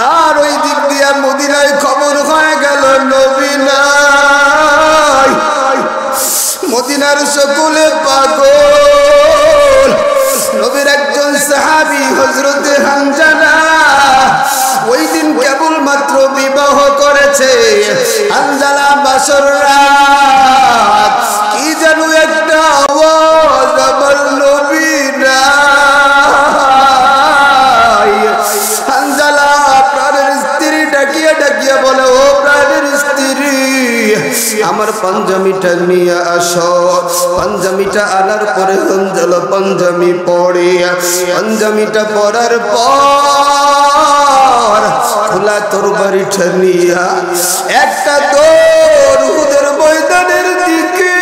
আর ওই দিক দিয়া মদিনায় খবর হয়ে গেল নবী নাই। মদিনার সকলে পাগল। নবীর একজন সাহাবী হযরতে হানজালা ওই দিন কেবল মাত্র বিবাহ করেছে। হানজালা বাসর রাত কি যেন একটা আওয়াজ, আমার নবী নাই। হানজালা প্রাণের স্ত্রী ডাকিয়া ডাকিয়া বলে, ও প্রাণের স্ত্রী, আমার পাঞ্জামিটা নিয়ে আসো। পাঞ্জামিটা আনার পরে হানজালা পাঞ্জামি পড়ে, পাঞ্জামিটা পরার পর খোলা তরবারিটা নিয়া একটা দৌড় উহুদের ময়দানের দিকে।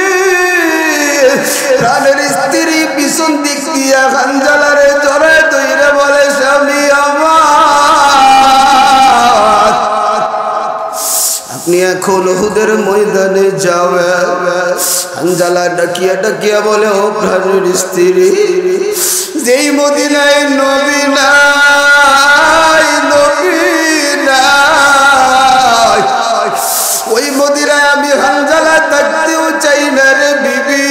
প্রাণের স্ত্রী পিছন দিক দিয়া হানজালারে জড়ায় ধরে বলে, স্বামী আমার, আপনি এখন উহুদের ময়দানে যাবেন। হানজালা ডাকিয়া ডাকিয়া বলে, ও প্রাণের স্ত্রী, যেই মদিনায় নবী নাই, নবী নাই, ওই মদিনায় আমি হানজালা থাকতেও চাই না রে বিবি।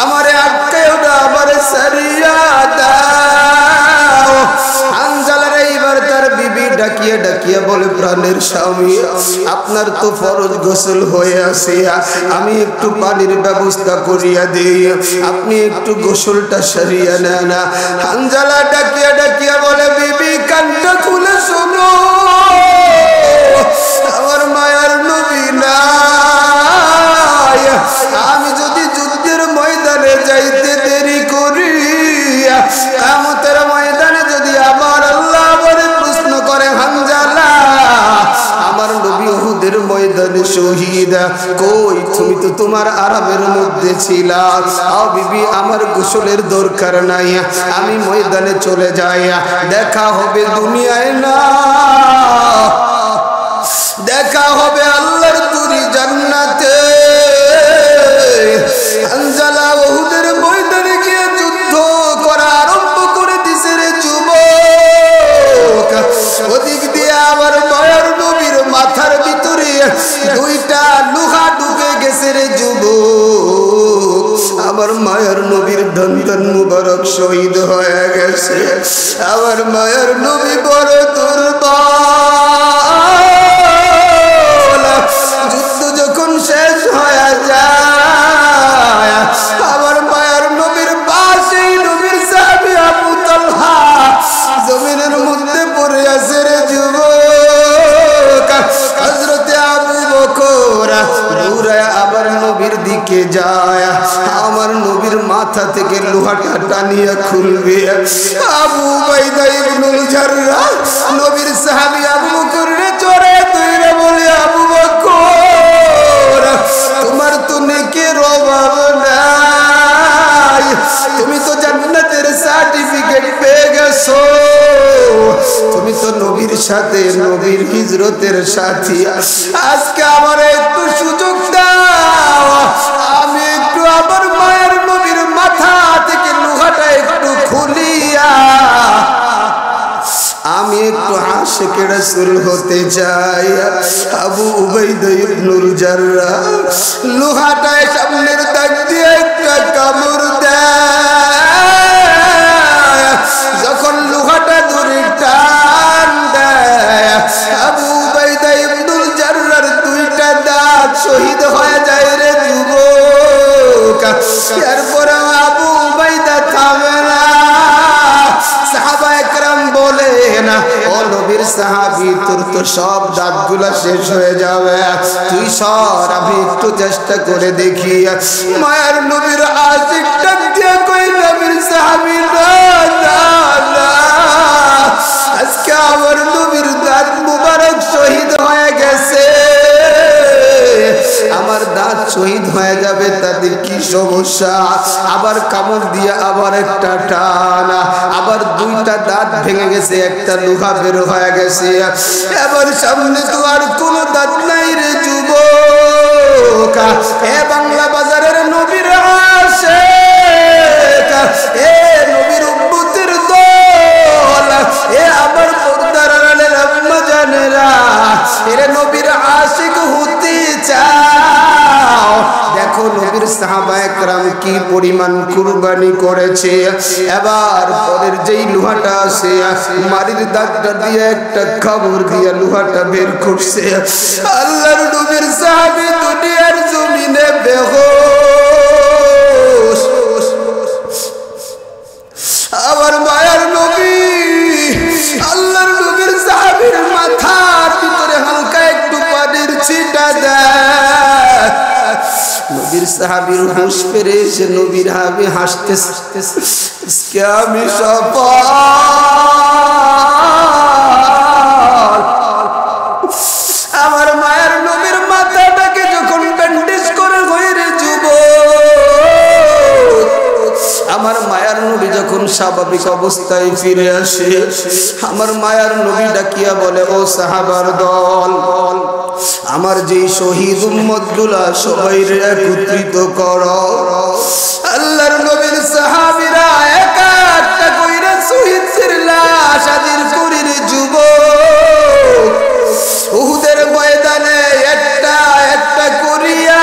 আমারে আটকায়ও না, আমারে সারিয়া দাও। হানজালার এইবার তার বিবি ডাকিয়া ডাকিয়া বলে, প্রাণের স্বামী, আপনার তো ফরজ গোসল হয়ে আসে, আমি একটু পানির ব্যবস্থা করিয়া দিই, আপনি একটু গোসলটা সারিয়া নেন। হানজালা ডাকিয়া ডাকিয়া বলে, বিবি কানটা খুলে শোনো, আমার মায়ার নবী নাই। আমি যদি যুদ্ধের ময়দানে যাইতে দেরি করি, কিয়ামতের ময়দানে যদি আমার আল্লাহ আমারে প্রশ্ন করে, হানজালা আমার নবী উহুদের ময়দানে শহীদ, কই তুমি তো তোমার আরামের মধ্যে ছিলা। বিবি আমার গোসলের দরকার নাই, আমি ময়দানে চলে যাই, দেখা হবে দুনিয়ায় না, দেখা হবে আল্লাহর তুরি জান্নাতে। হানজালা উহুদের ময়দানে গিয়ে যুদ্ধ করা আরম্ভ করে দিছে রে যুবক। ওদিক দিয়ে আমার মায়ার নবীর মাথার ভিতরে দুইটা লোহা ঢুকে গেছে রে যুবক। আমার মায়ার নবীর ধন মুবারক শহীদ হয়ে গেছে। আমার মায়ার নবী বড় দুর্বল। যুদ্ধ যখন শেষ হয়ে যায়, আমার মায়ার নবীর পাশেই নবীর সাহাবী আবু তালহা জমিনের মধ্যে পড়ে আছে রে যুবক। হযরতে আবু বকর দৌড়ায় আবার নবীর দিকে যায়, আমার নবীর মাথা থেকে লোহাটা টানিয়া খুলবে। আবু উবাইদা ইবনুল জাররাহ নবীর সাহাবী আবু বকরের চড়ে ধরে বলে, আবু বকর, তোমার তো নেকের অভাব নাই, তুমি তো জান্নাতের সার্টিফিকেট পেয়ে গেছো, তুমি তো নবীর সাথে নবীর হিজরতের সাথী। আজকে আমার একটু সুযোগ দাও, আমি একটু আমার মায়ের নবীর মাথা থেকে লোহাটা একটু খুলিয়া আমি একটু আশিকে রাসূল হতে চাই। আবু উবাইদা ইবনুল জাররাহ লোহাটায় সামনের দাগ দিয়ে একটা কামড় দেয়। যখন লোহাটা ধরে টান দেয়, আবু উবাইদা ইবনুল জাররাহর দুইটা দাঁত শহীদ হয়ে যায় রে যুবক। এরপরে আবু উবাইদা থামে না। সাহাবা একরাম বলে, না ও নবীর সাহাবী, তোর তো সব দাঁতগুলা শেষ হয়ে যাবে, তুই সর, আমি একটু চেষ্টা করে দেখি। মায়ার নবীর আশিক ডাক দিয়ে কই, নবীর সাহাবী না, আজকে আমার নবীর দাঁত মুবারক শহীদ হয়ে গেছে, আমার দাঁত শহীদ হয়ে যাবে, তাতে কি সমস্যা? আবার কামড় দিয়ে আবার একটা টান, আবার দুইটা দাঁত ভেঙে গেছে, একটা লোহা বের হয়ে গেছে। এবার সামনে তো আর কোনো দাঁত নাই রে যুবক। এ বাংলা বাজারের নবীর আশিক, এ নবীর উম্মতের দল, এ আমার এরে নবীর আশিক হতে চাও, দেখো নবীর সাহাবায়ে কেরাম কি পরিমাণ কুরবানি করেছে। এবার পরের যেই লোহাটা আছে মারির দাগটা দিয়ে একটা খবর দিয়ে লোহাটা বের করছে। আল্লাহর নবীর সাহাবী দুনিয়ার জমিনে বেহুশ। আমার মায়ার নবী আল্লাহর নবীর সাহাবীর মাথার ভিতরে হালকা একটু পানির ছিটা দেয়। নবীর সাহাবীর হুঁশ ফিরে এসে নবীর হাবি হাসতেছে, আমি সফল। আমার মায়ের নবীর মাথাটাকে যখন ব্যান্ডেজ করে হয়ে যুবক, আমার মায়ার নবী যখন স্বাভাবিক অবস্থায় ফিরে আসে, আমার মায়ার নবী ডাকিয়া বলে, ও সাহাবার দল, আমার যে শহীদ উম্মতগুলা সবাই একত্রিত করো। আল্লাহর নবীর সাহাবীরা একা একটা কইরা শহীদের লাশ আদির করির যুবক, উহুদের ময়দানে একটা একটা করিয়া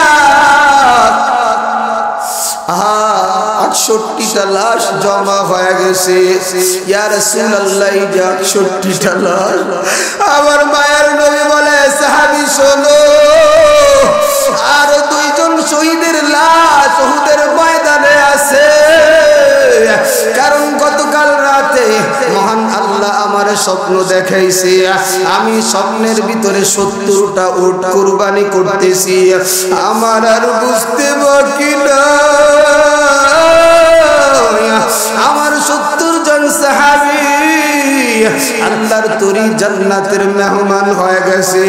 68টা লাশ জমা হয়ে গেছে। ইয়া রাসূলুল্লাহ, 68টা লাশ। আমার মায়ের নবী বলে, সাহাবী শোনো, আর দুইজন শহীদের লাশ উহুদের ময়দানে আছে। কারণ গতকাল রাতে মহান আল্লাহ আমার স্বপ্ন দেখাইছে, আমি স্বপ্নের ভিতরে 70টা উট কুরবানি করতেছি। আমার আর বুঝতে বাকি না, আমার 70 জন সাহাবী আল্লাহর তরি জান্নাতের মেহমান হয়ে গেছে।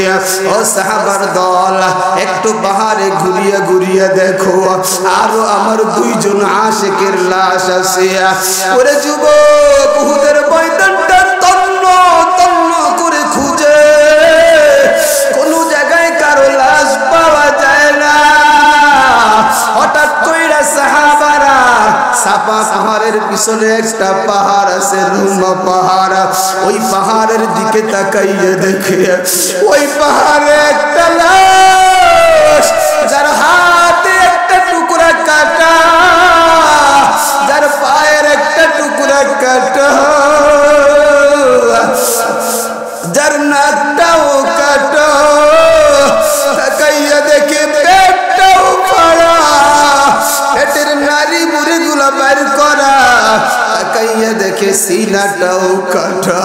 ও সাহাবার দল, একটু বাহারে ঘুরিয়া ঘুরিয়া দেখো, আরো আমার 2 জন আশিকের লাশ আছে। ওরে যুবক, উহুদের ময়দানটা তন্ন তন্ন করে খুঁজে কোন জায়গায় কারো লাশ পাওয়া যায় না। হঠাৎ কইরা সাহাবারা সাফা পাহাড়ের পিছনে একটা পাহাড় আছে, রুমা পাহাড়, ওই পাহাড়ের দিকে তাকাইয়ে দেখে ওই পাহাড়ে একটা লাশ, যার হাতে একটা টুকরা কাটা, যার পায়ের একটা টুকরা কাটা, যার নাকটাও কাটা, তাকাইয়া দেখে পেটটাও ফাড়া, পেটের নারী বুড়ি গুলা বের করা, তাকাইয়া দেখে সিনাটাও কাটা,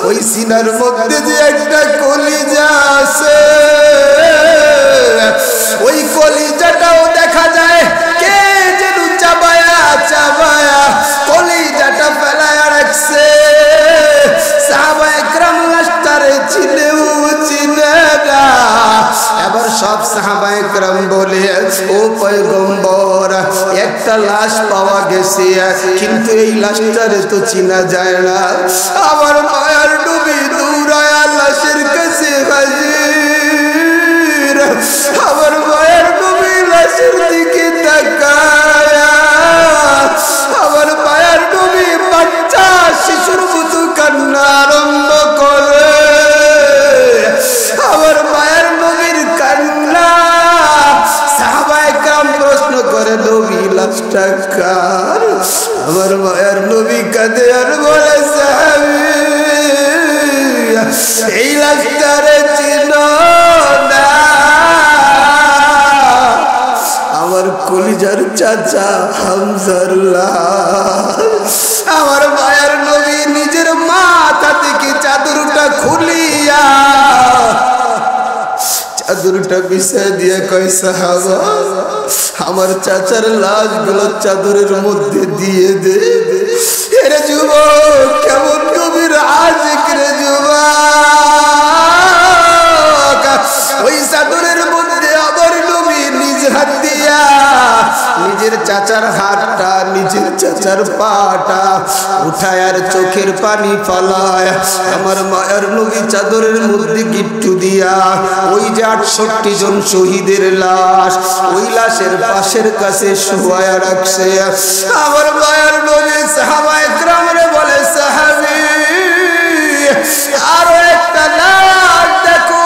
ওই সিনার মধ্যে যে একটা কলিজা আছে, ওই কলিজাটাও দেখা যায় কে যেন চাবায়া চাবায়া কলিজাটা ফেলায়া রাখছে। সাহাবায়ে কেরাম লাশটারে চিনেও চিনে না। এবার সব সাহাবায়ে কেরাম বলে, ও পয়গম্বর, একটা লাশ পাওয়া গেছে, কিন্তু এই লাশটারে তো চিনা যায় না। আমার মায়ার নবী দৌড়ায়া লাশের কাছে হাজির। আমার মায়ার নবী লাশের দিকে তাকায়া, আমার মায়ার নবী বাচ্চা শিশুর মতো কান্না আরম্ভ করে। আমার মায়ার নবীর কান্না, সাহাবায়ে কেরাম প্রশ্ন করে, নবী লাশটা কার? আমার মায়ার নবী কাঁদে আর বলে, সাহাবী, এই লাশটারে চিনো না? আমার কলিজার চাচা হামজার লাশ। আমার মায়ার নবী নিজের মাথা থেকে চাদরটা খুলিয়া চাদরটা বিছায় দিয়ে কয়, সাহাবা, আমার চাচার লাশগুলো চাদরের মধ্যে দিয়ে দে। এরে যুবক, কেমন কবির আশিক রে যুবক, ওই চাদরের মধ্যে আমার নবী নিজ হাত দিয়া নিজের চাচার হাতটা, নিজের চাচার পাটা উঠায় আর চোখের পানি ফালায় আমার মায়ার নবী চাদরের মধ্যে গিট্টু দিয়া ওই যে 68 জন শহীদের লাশ, ওই লাশের পাশের কাছে শোয়া রাখছে। আমার মায়ার নবী সাহাবায়ে কেরামরে বলে, সাহাবী, আরো একটা লাশ দেখো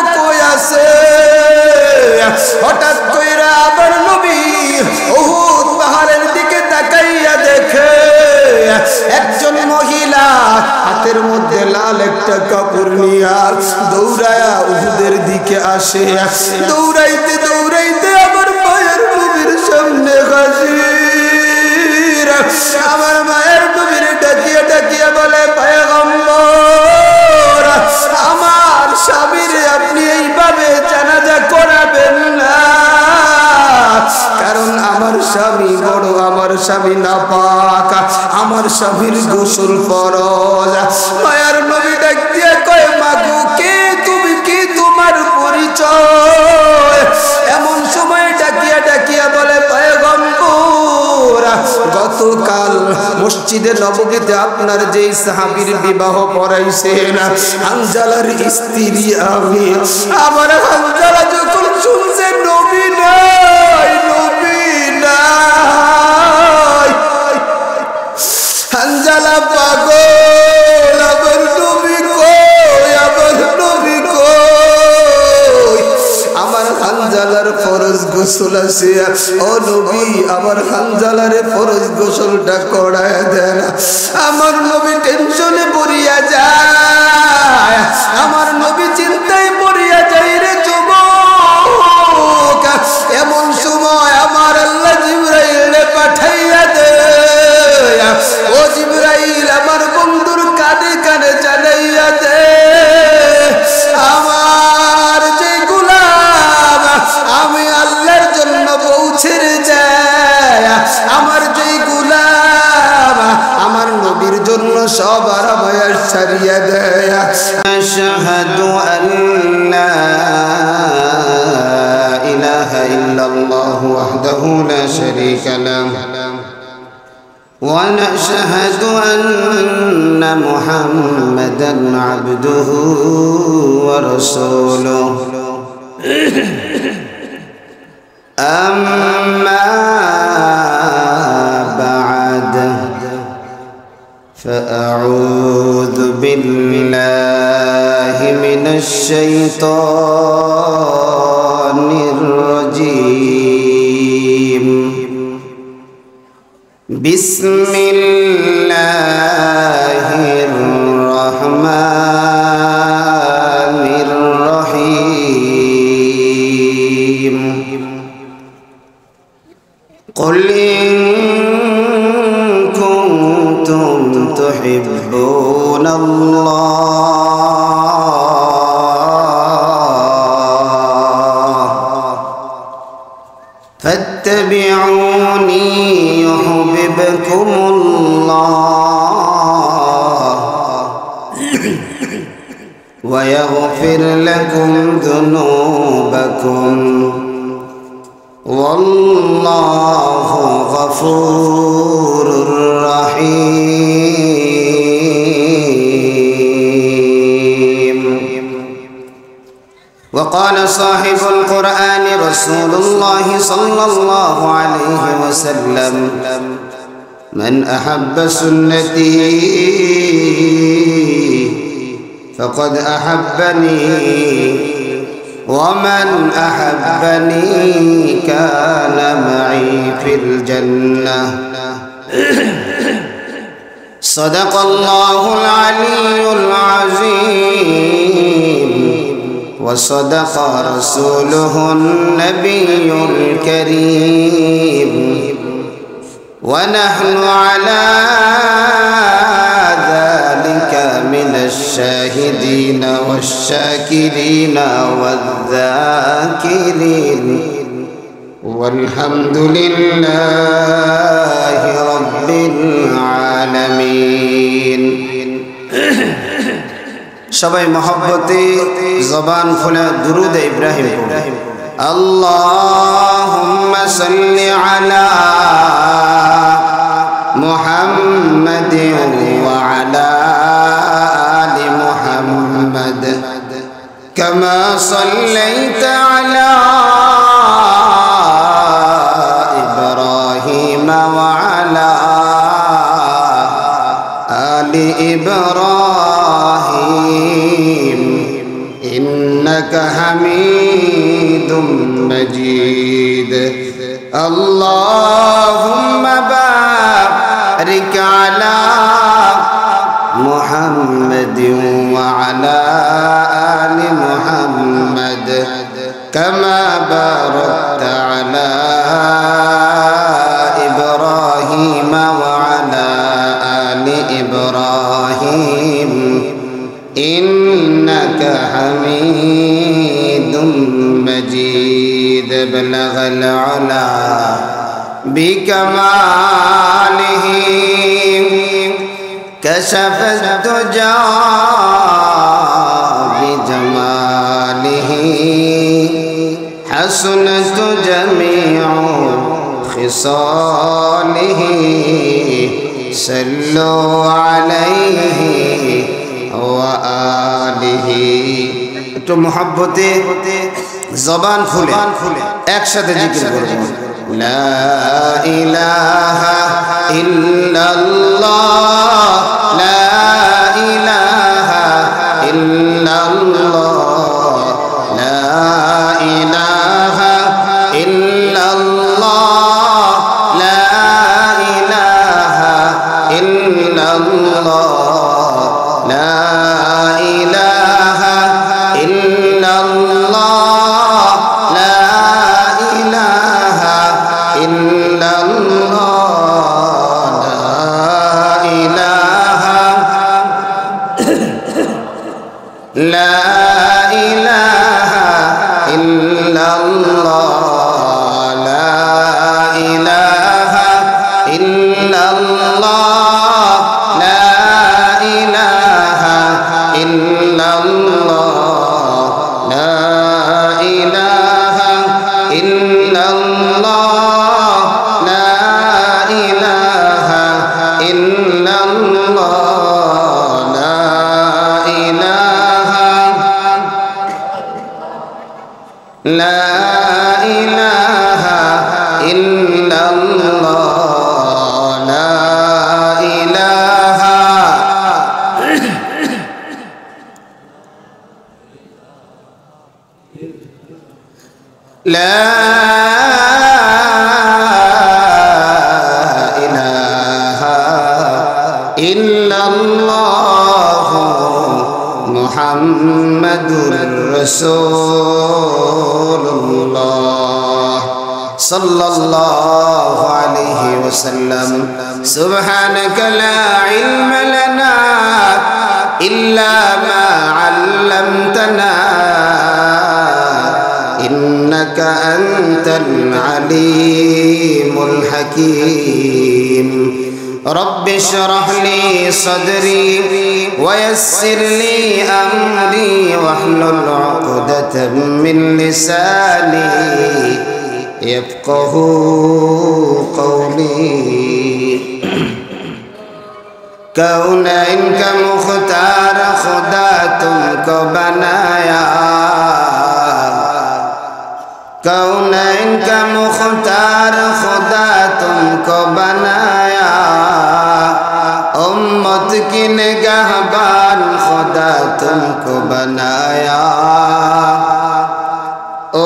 একটা কাপড় নিয়ে দৌড়ায়া উহুদের দিকে আসে। দৌড়াইতে দৌড়াইতে আমার মায়ের নবীর সামনে হাজির। আমার মায়ের নবীর ডাকিয়ে ডাকিয়ে বলে, পয়গম্বর, আমার স্বামীর আপনি এইভাবে জানাজা করাবেন না, কারণ আমার স্বামী বড়, আমার স্বামী নাপাক, আমার স্বামীর গোসল ফরজ। মায়ার নবী ডাক দিয়ে কয়, মাগো কে তুমি, কি তোমার পরিচয়? এমন সময় ডাকিয়া ডাকিয়া বলে, পয়গম্বর, গতকাল মসজিদে নববীতে আপনার যেই সাহাবীর বিবাহ পড়াইছেন, হানজালার স্ত্রী আমি। আমার হানজালা যখন শুনছে নবী নাই, নবী নাই, হানজালা পাগল, আমার নবী কই, আমার নবী কই? আমার হানজালার ফরজ গোসল আছে, ও নবী আমার হানজালার ফরজ গোসলটা করায় দেন। আমার নবী টেনশনে পড়িয়া যায়, আমার নবী চিন্তায় পড়িয়া যায় রে যুবক। এমন সময় আমার আল্লাহ জিবরাইলে পাঠাইয়া দে। ও জিবরাইল, আমার বন্ধুর কানে কানে জানাইয়া দে, আমার যে গোলাম আমি আল্লাহর জন্য বউ ছেড়ে যায়, আমার যে গোলাম আমার নবীর জন্য সব আরামায়ার ছাড়িয়া দেয়। আশহাদু আল্লা ইলাহা ইল্লাল্লাহু ওয়াহদাহু লা শারীকা লাহু ওয়া নাশহাদু আন্না মুহাম্মাদান আবদুহু ওয়া রাসূলুহু। আম্মা বা'দ, فأعوذ بالله من الشيطان الرجيم. بسم الله الرحمن الرحيم. قل إن كنتم تحبون الله فاتبعوني يحببكم الله ويغفر لكم ذنوبكم والله غفور رحيم. وقال صاحب القرآن رسول الله صلى الله عليه وسلم: من أحب سنتي فقد أحبني ومن أحبني كان معي في الجنة. صدق الله العلي العظيم وصدق رسوله النبي الكريم ونحن على ذلك من الشاهدين والشاكرين والذاكرين والحمد لله رب العالمين. সবাই মহব্বতে জবান খুলে দুরুদ ইব্রাহিম পড়ে। আল্লাহুম্মা সাল্লি আলা মুহাম্মাদিন ওয়া আলা আলি মুহাম্মাদ কামা সাল্লাইতা আলা ইব্রাহিম ওয়া আলা আলি ইব্রাহিম ইন্নাকা হামিদুম মাজিদ. আল্লাহুম্মা বারিক আলা মুহাম্মাদিন ওয়া وعلى آل محمد كما باركت على إبراهيم وعلى آل إبراهيم إنك حميد مجيد بلغ العلا بكماله كشف الدجى بجماله حسنت جميع خصاله صلوا عليه وآله একটু মহব্বতে জবান খুলে একসাথে জিকির করব লা ইলাহা ইল্লাল্লাহ লা ইলাহা ইল্লাল্লাহ লা ইলাহা ইল্লাল্লাহ লা ইলাহা ইল্লাল্লাহ লা ইলাহা ইল্লাল্লাহ লা ইলাহা ইল্লাল্লাহ লা ইলাহা ইল্লাল্লাহ লা ইলাহা ইল্লাল্লাহ লা ইলাহা ইল্লাল্লাহ লা ইলাহা ইল্লাল্লাহ লা ইলাহা ইল্লাল্লাহ লা ইলাহা ইল্লাল্লাহ লা ইলাহা লা ইলাহা ইল্লাল্লাহ মুহাম্মাদুর রাসূলুল্লাহ সাল্লাল্লাহু আলাইহি ওয়াসাল্লাম সুবহানাকা লা ইলমা লানা ইল্লা মা 'আল্লামতানা ইন্নাকা আনতাল আলীমুল হাকীম رب اشرح لي صدري ويسر لي أمري واحلل عقدة من لساني يفقه قولي कौनैन का मुख्तार खुदा तुमको बनाया कौनैन का मुख्तार खुदा तुमको बनाया उम्मत की निगाहबान खुदा तुमको बनाया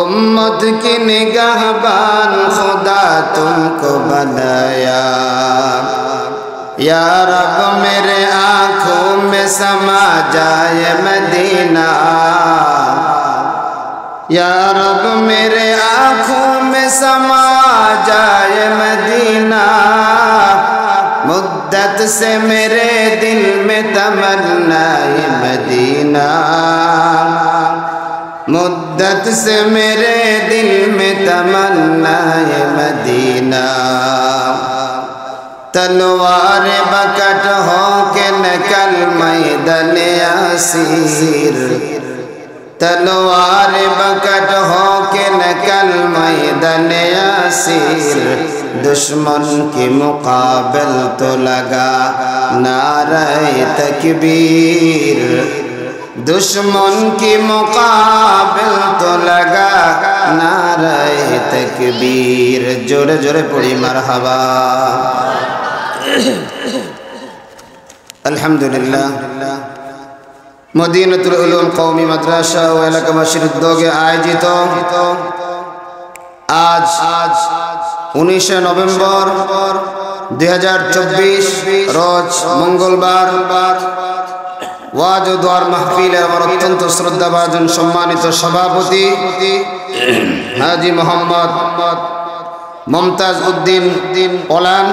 उम्मत की निगाहबान खुदा तुमको बनाया या रब मेरे आँखों में समा जाए मदीना या रब मेरे आँखों में समा जाए मदीना मुद्दत से मेरे दिल में तमन्ना मदीना मुद्दत से मेरे दिल में तमन्ना मदीना तलवार बकट हो के नकल मैदान असीर तलवार बकट हो के नकल मैदान असीर दुश्मन के मुकाबल तो लगा नारे तकबीर दुश्मन के मुकाबल तो लगा नारे तकबीर जोरे जोरे पड़ी मरहबा अल्हम्दुलिल्लाह मदीनातुल उलूम कौमी मदरसा व एलाकाबासीर उद्योगे आयोजित आज 19 नवम्बर 2024 रोज मंगलवार ওয়াজ ও দোয়ার মাহফিলে আমার অত্যন্ত শ্রদ্ধাভাজন সম্মানিত সভাপতি হাজী মোহাম্মদ মমতাজ উদ্দিন ওলান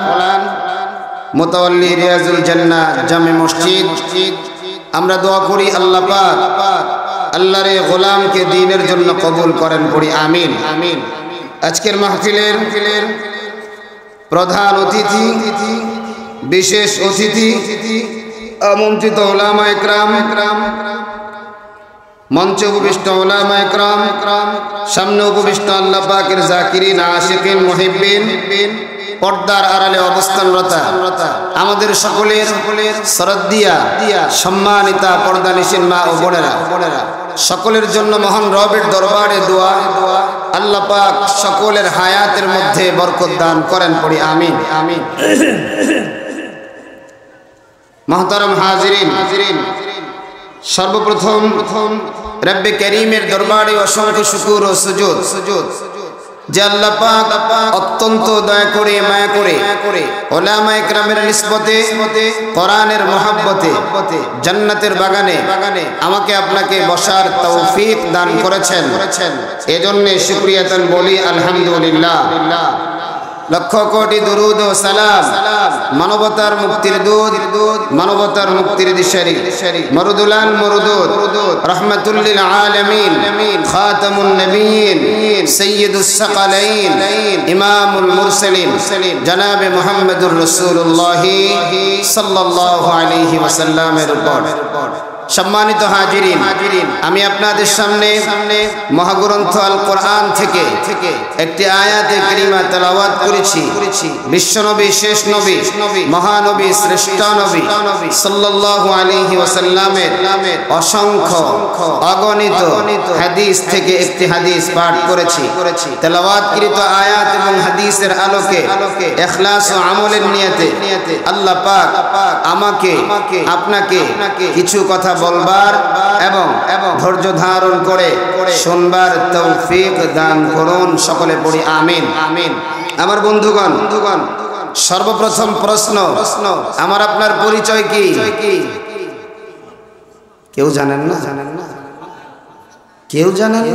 মুতাওয়াল্লি রিয়াজুল জান্নাহ জামে মসজিদ। আমরা দোয়া করি আল্লাহ পাক আল্লাহর এই গোলামকে দ্বীনের জন্য কবুল করেন, পড়ি আমিন। আজকের মাহফিলের প্রধান অতিথি, বিশেষ অতিথি, আমন্ত্রিত উলামায়ে কেরাম, মঞ্চে উপবিষ্ট উলামায়ে কেরাম, সামনে উপবিষ্ট আল্লাহ পাকের জাকিরিন, আশিকিন, মুহিব্বিন, পর্দার আড়ালে অবস্থানরত আমাদের সকলের শ্রদ্ধেয়া সম্মানিতা পর্দানিশীন মা ও বোনেরা, সকলের জন্য মহান রবের দরবারে দোয়া আল্লাহ পাক সকলের হায়াতের মধ্যে বরকত দান করেন, পড়ি আমিন। মুহতারাম হাজিরিন, সর্বপ্রথম রব্বে করিমের দরবারে অসংখ্য শুকর ও সুজুদ যে আল্লাহ পাক অত্যন্ত দয়া করে মায়া করে উলামায়ে কেরামের নিসবতে কোরআনের মহব্বতে জান্নাতের বাগানে আমাকে আপনাকে বসার তৌফিক দান করেছেন। এজন্য শুকরিয়াতান বলি আলহামদুলিল্লাহ। লক্ষ কোটি দুরুদ ও সালাম মানবতার মুক্তির দুধ, মানবতার মুক্তির দিশারি, মরুদুলান মরুদুদ, রাহমাতুল লিল আলামিন, খাতামুন নবিয়্যিন, সাইয়্যিদুস সাকালাইন, ইমামুল মুরসালিন জনাবে মুহাম্মদুর রাসূলুল্লাহ সাল্লাল্লাহু আলাইহি ওয়াসাল্লামের উপর। সম্মানিত হাজিরিন, আমি আপনাদের সামনে মহাগ্রন্থ আল কোরআন থেকে একটি আয়াতে কারিমা তেলাওয়াত করেছি। বিশ্বনবী, শেষ নবী, মহানবী, শ্রেষ্ঠ নবী সাল্লাল্লাহু আলাইহি ওয়াসাল্লামের অসংখ্য অগণিত হাদিস থেকে একটি হাদিস পাঠ করেছি। তেলাওয়াতকৃত আয়াত এবং হাদিসের আলোকে ইখলাস ও আমলের নিয়তে আল্লাহ পাক আমাকে আপনাকে কিছু কথা বলবার এবং ধৈর্য ধারণ করে শুনবার তৌফিক দান করুন, সকলে পড়ি আমিন। আমার বন্ধুগণ, সর্বপ্রথম প্রশ্ন, আমার আপনার পরিচয় কি? কেউ জানেন না? কেউ জানেন না?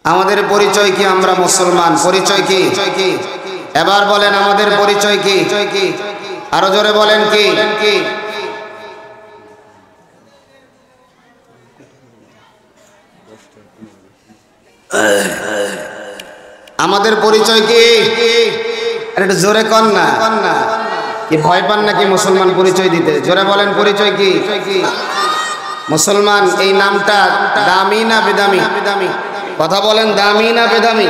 আমাদের পরিচয় কি? আমরা মুসলমান। পরিচয় কি? এবার বলেন আমাদের পরিচয় কি? আরো জোরে বলেন কি? আমাদের পরিচয় কি? একটু জোরে কন না, কি ভয় পান নাকি মুসলমান পরিচয় দিতে? জোরে বলেন পরিচয় কি? মুসলমান এই নামটা দামি না বেদামি? কথা বলেন, দামি না বেদামি?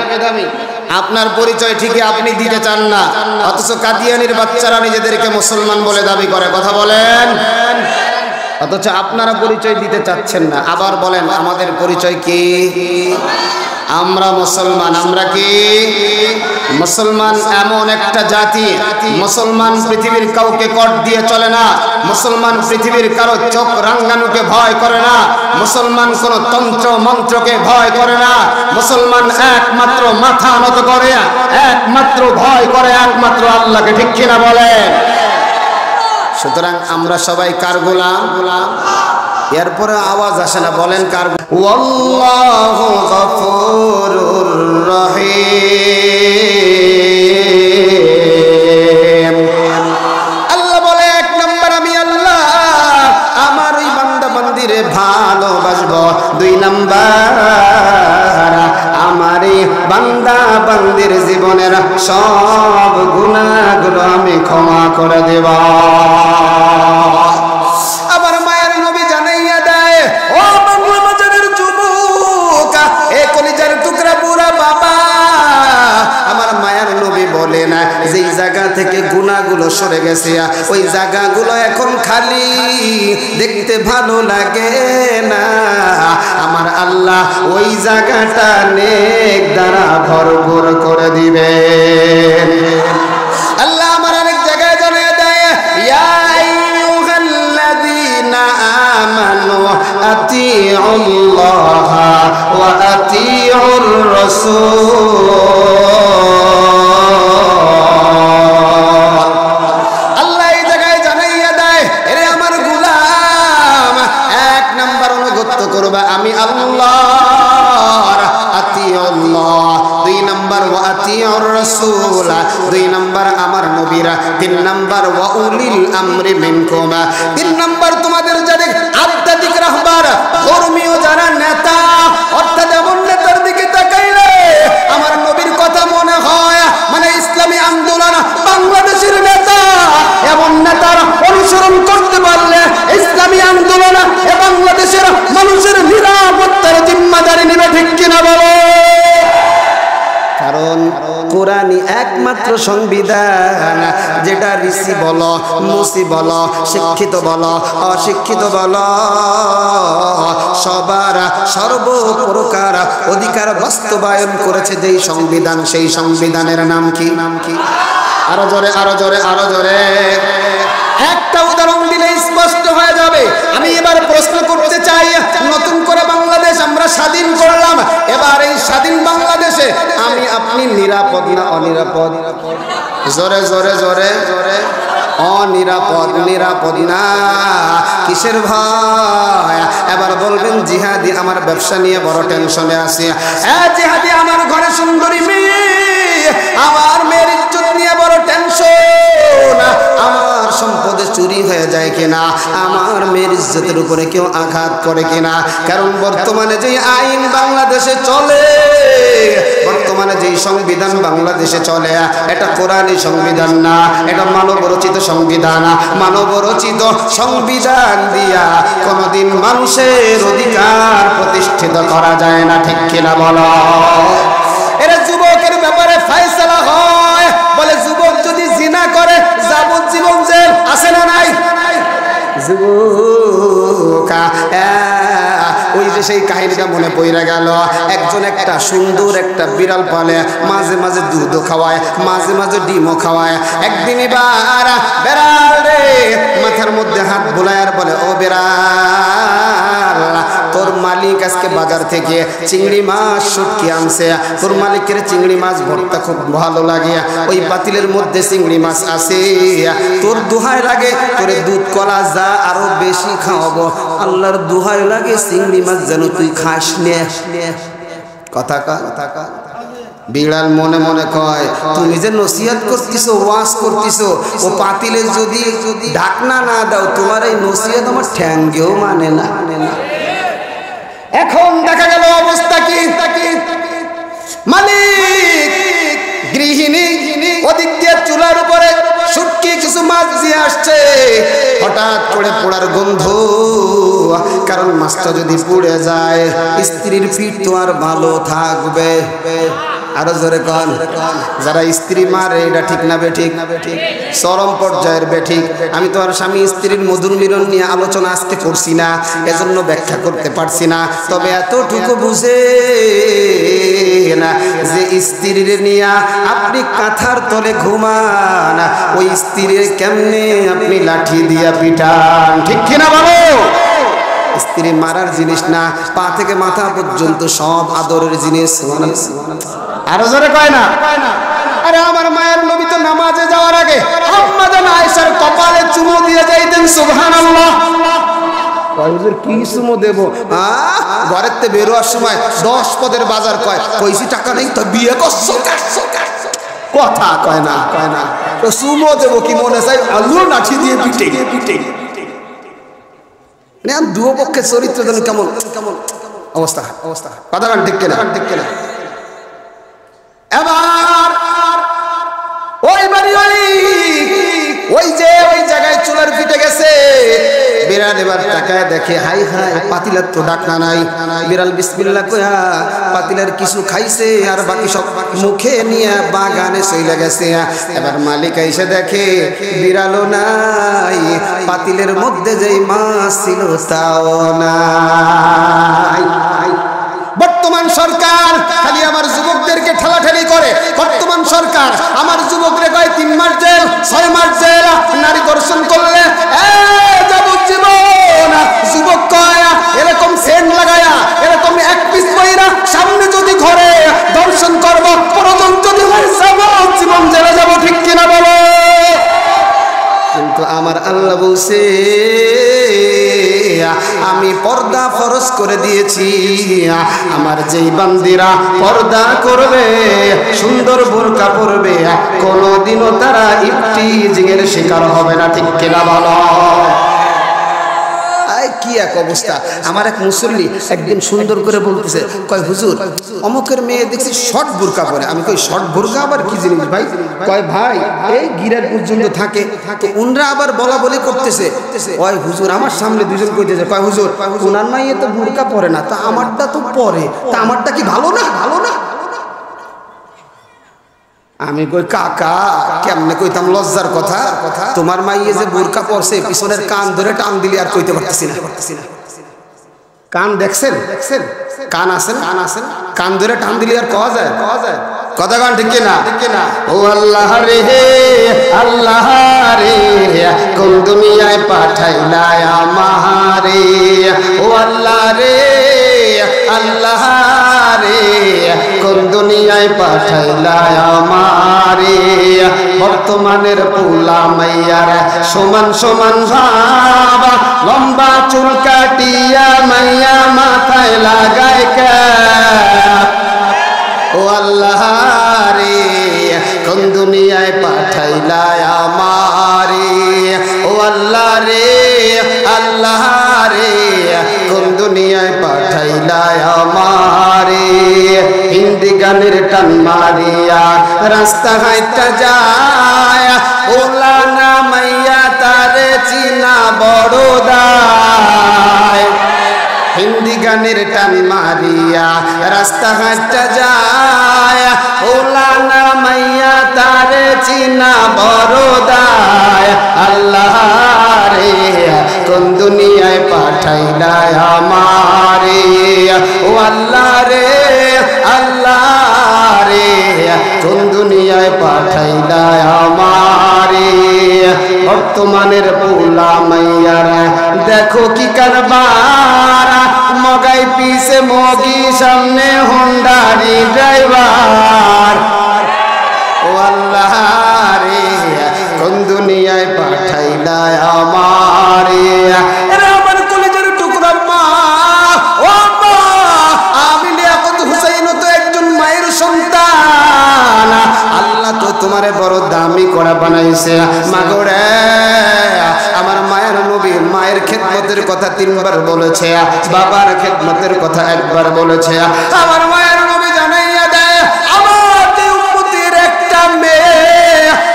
আপনার পরিচয় ঠিকই আপনি দিতে চান না, অথচ কাদিয়ানির বাচ্চারা নিজেদেরকে মুসলমান বলে দাবি করে। কথা বলেন, অথচ আপনারা পরিচয় দিতে চাচ্ছেন না। আবার বলেন আমাদের পরিচয় কি? আমরা মুসলমান। আমরা কি মুসলমান? এমন একটা জাতি, মুসলমান পৃথিবীর কাউকে কট দিয়ে চলে না, মুসলমান পৃথিবীর কারো চোখ রাঙ্গানুকে ভয় করে না, মুসলমান কোন তন্ত্র মন্ত্রকে ভয় করে না, মুসলমান একমাত্র মাথা নত করে, একমাত্র ভয় করে একমাত্র আল্লাহকে। ঠিক কিনা বলেন? সুতরাং আমরা সবাই কার গোলাম? এরপরে আওয়াজ আসে না, বলেন কার? আল্লাহু গফুরুর রহিম। আল্লাহ বলে, এক নম্বর আমি আল্লাহ আমার ওই বান্দা বান্দিরে ভালোবাসবো। দুই নম্বর আমার এই বান্দা বান্দির জীবনের সব গুনাহগুলো আমি ক্ষমা করে দেব। আবার মায়ের নবী জানাইয়া দেয়, ও বাংলা বাজারের যুবক, এ কলিজার টুকরা বুড়া বাবা, আমার মায়ের নবী বলে না যেই জায়গা থেকে গুনাহগুলো সরে গেছে ওই জায়গাগুলো এখন খালি, দেখতে ভালো লাগে না। আমার আল্লাহ ওই জায়গাটা নেক দ্বারা ভরপুর করে দিবে। আল্লাহ আমার অনেক জায়গায় জানিয়ে দেয়, ইয়া আইয়ুহাল্লাযীনা আমানু আতিউল্লাহ ওয়া আতিউর রাসূল। আল্লাহ এই জায়গায় জানাইয়া দেয়, উলিল আমরি মিনকুম। 3 নম্বর তোমাদের যাদের আধ্যাত্মিক রাহবার, ধর্মীয় যারা নেতা, অর্থাৎ এমন নেতার দিকে তাকাইলে আমার নবীর কথা মনে হয়, মানে ইসলামী আন্দোলন বাংলাদেশের নেতা, এমন নেতার অনুসরণ করতে পারলে ইসলামী আন্দোলন বাংলাদেশের মানুষের নিরাপত্তার জিম্মাদারি নেবে, ঠিক কিনা বলো? কারণ কোরআনই একমাত্র সংবিধান যেটা ঋষি বলো, মুসি বলো, শিক্ষিত বলো, অশিক্ষিত বলো, সবার সর্বপ্রকার অধিকার বাস্তবায়ন করেছে যেই সংবিধান, সেই সংবিধানের নাম কি? আরো জোরে, আরো জোরে, আরো জোরে। একটা উদাহরণ দিলে স্পষ্ট হয়ে যাবে। আমি এবার প্রশ্ন করতে চাই, নতুন করে বাংলাদেশ আমরা স্বাধীন করলাম, এবার এই স্বাধীন বাংলাদেশে আমি আপনি নিরাপদ না অনিরাপদ? জোরে জোরে জোরে জোরে। অনিরাপদ, নিরাপদ না। কিসের ভয়? এবার বলবেন জিহাদি আমার ব্যবসা নিয়ে বড় টেনশনে আছি। জিহাদি আমার ঘরে সুন্দরী মেয়ে, আমার মেয়ের ইজ্জত নিয়ে বড় টেনশন, আমার সম্পদে চুরি হয়ে যায় কিনা, আমার মেয়ের ইজ্জতের উপরে কেউ আঘাত করে কিনা। কারণ বর্তমানে যে আইন বাংলাদেশে চলে, বর্তমানে যেই সংবিধান বাংলাদেশে চলে, এটা কোরআনী সংবিধান না, এটা মানব রচিত সংবিধান। মানব রচিত সংবিধান দিয়া কোনদিন মানুষের অধিকার প্রতিষ্ঠিত করা যায় না, ঠিক কিনা বলো? এরা যুবকের ব্যাপারে ফয়সালা হয়, বলে যুবক যদি জিনা করে যাবজ্জীবন জেল, আছে না নাই? যুবকা ওই যে সেই কাহিনীটা মনে পড়ে গেল। একজন একটা সুন্দর একটা বিড়াল পালে, মাঝে মাঝে দুধও খাওয়ায়, মাঝে মাঝে ডিমও খাওয়ায়। একদিন এবার বেড়াল রে মাথার মধ্যে হাত বোলায় আর বলে, ও বেড়াল, তোর মালিক আজকে বাজার থেকে চিংড়ি মাছ শুটকি আনছে, তোর মালিকের চিংড়ি মাছ ভর্তা খুব ভালো লাগে, ওই পাতিলের মধ্যে চিংড়ি মাছ আছে, তোর দোহাই লাগে তোরে দুধ কলা যা আরো বেশি খাওয়াবো, আল্লাহর দোহাই লাগে চিংড়ি মাছ যেন তুই খাস নে। কথা কা কথা কা। বিড়াল মনে মনে কয়, তুমি যে নসিহত করতেছো, ওয়াজ করতেছো, ও পাতিলে যদি ঢাকনা না দাও, তোমার এই নসিহত আমার ঠ্যাঙ্গেও মানে না। এখন দেখা গেল অবস্থা কি? মালিক গৃহিণী ওদিক দিয়ে চুলার উপরে শুটকি কিছু মাছ দিয়ে আসছে, হঠাৎ করে পোড়ার গন্ধ। কারণ মাছটা যদি পুড়ে যায়, স্ত্রীর পিঠ তো আর ভালো থাকবে। আরো জোরে কন। যারা স্ত্রী মারে এটা ঠিক না বেঠিক? চরম পর্যায়ের বেঠিক। আমি তো আর স্বামী স্ত্রীর মধুর মিলন নিয়ে আলোচনা আজকে করছি না, এজন্য ব্যাখ্যা করতে পারছি না। তবে এতটুকু বুঝে না যে স্ত্রীর নিয়ে আপনি কাঁথার তলে ঘুমান, ওই স্ত্রীর কেমনে আপনি লাঠি দিয়া পিটান, ঠিক কিনা বলো? স্ত্রী মারার জিনিস না, পা থেকে মাথা পর্যন্ত সব আদরের জিনিস। আরো জোরে কয় না? আরে আমার মায়ের নবী তো নামাজে যাওয়ার আগে আম্মা জান আয়েশার কপালে চুমু দিয়ে যাইতেন। সুবহানাল্লাহ। হুজুর কি চুমু দেব? ঘরের থেকে বেরোয়ার সময় 10 পদের বাজার কয়, কইছি টাকা নেই তো বিয়ে করছো, কথা কয় না, কয় না। তো চুমু দেব কি মনে চাই আল্লাহর লাঠি দিয়ে পিটে পিটে। দুও পক্ষের চরিত্র যেন কেমন কেমন অবস্থা অবস্থা। কথা গান ঠিক কেনা, ঠিক কেনা। এবার ওই বাড়ি ওই যে ওই জায়গায় চুলার পিঠে গেছে, বিড়াল এবার তাকায় দেখে, হাই হাই পাতিলার তো ডাকনা নাই। বিড়াল বিসমিল্লাহ কইয়া পাতিলার কিছু খাইছে আর বাকি সব মুখে নিয়ে বাগানে চলে গেছে। এবার মালিক এসে দেখে বিড়ালও নাই, পাতিলের মধ্যে যেই মাছ ছিল তাও নাই। বর্তমান সরকার খালি আমার যুবকদেরকে ঠেলাঠেলি করে। বর্তমান সরকার আমার যুবকরে কয় 3 মাস জেল, 6 মাস জেল, নারী দর্শন করলে যাবজ্জীবন। যুবক কয় এরকম সেন্ট লাগায়া, এরকম এক পিস কইরা সামনে যদি ঘরে দর্শন করব, প্রয়োজন যদি হয় যাবজ্জীবন জেলে যাব, ঠিক কিনা বলো? কিন্তু আমার আল্লাহ বলছে আমি পর্দা ফরজ করে দিয়েছি। আমার যেই বান্দিরা পর্দা করবে, সুন্দর বোরকা পরবে, কোনোদিনও তারা ইফতিজিংয়ের শিকার হবে না। ঠিক কিনা বলো? কি এক অবস্থা! আমার এক মুসল্লি একদিন সুন্দর করে বলতেছে, কয় হুজুর অমুকের মেয়ে দেখছি শর্ট বোরকা পরে। আমি কই শর্ট বোরকা আবার কি জিনিস ভাই? কয় ভাই এই গিরার পর্যন্ত থাকে, তো উনরা আবার বলা বলি করতেছে। কয় হুজুর আমার সামনে দুজন কইতেছে, কয় হুজুর উনার মাইয়ে তো বোরকা পরে না, তা আমারটা তো পরে, তা আমারটা কি ভালো না? ভালো না? আমি কই কাকা কেমনে কইতাম লজ্জার কথা, তোমার মাইয়ে যে বোরকা পরছে পিছনের কান ধরে টান দিলি আর কইতে পারতেছি না। কান দেখছেন? কান আছেন? কান ধরে টান দিলি আর পাওয়া যায়? কথা কান ঠিক কিনা? ও আল্লাহ রে, আল্লাহ রে, কোন দুনিয়ায় পাঠাইলা আমারে? ও আল্লাহ রে, আল্লাহ রে, কোন দুনিয়ায় পাঠাইলা আমারে? বর্তমানের পোলা মাইয়ার সমান সমান ভাব, লম্বা চুল কাটিয়া মাইয়া মাথায় লাগায় ক্যাপ। ও আল্লাহ রে, কোন দুনিয়ায় পাঠাইলা আমারে? ও আল্লাহ রে, আল্লাহ রে, কোন দুনিয়ায় পাঠাইলা আমারে? হিন্দি গানের টান মারিয়া রাস্তা হাইটা যায়, ওলা না মাইয়া তারে চিনা বড় দায়। হিন্দি গানের টান মারিয়া রাস্তা হাইটা যায়, ওলা না মাইয়া তারে চিনা বড় দায়। আল্লাহ রে, কোন দুনিয়ায় পাঠাইলা আমারে? ও আল্লাহ রে, আল্লাহ রে, কোন দুনিয়ায় পাঠাইলা আমারে? বর্তমানের পোলা মাইয়ারা দেখো কি কারবার, মগাই পিছে মগি, সামনে হোন্ডারি ড্রাইভার। ও আল্লাহ রে, কোন দুনিয়ায় পাঠাইলা আমারে? আমার কলেজের টুকরা মা, ও মা, আমি লিয়াকত হুসাইন তো একজন মায়ের সন্তান। আল্লাহ তো তোমারে বড় দামি করে বানাইছে। মাগরে আমার মায়ের নবী মায়ের খেদমতের কথা 3 বার বলেছে, বাবার খেদমতের কথা 1 বার বলেছে। আমার মায়ের নবী জানাইয়া দেয়, আমার যে উম্মতের একটা মেয়ে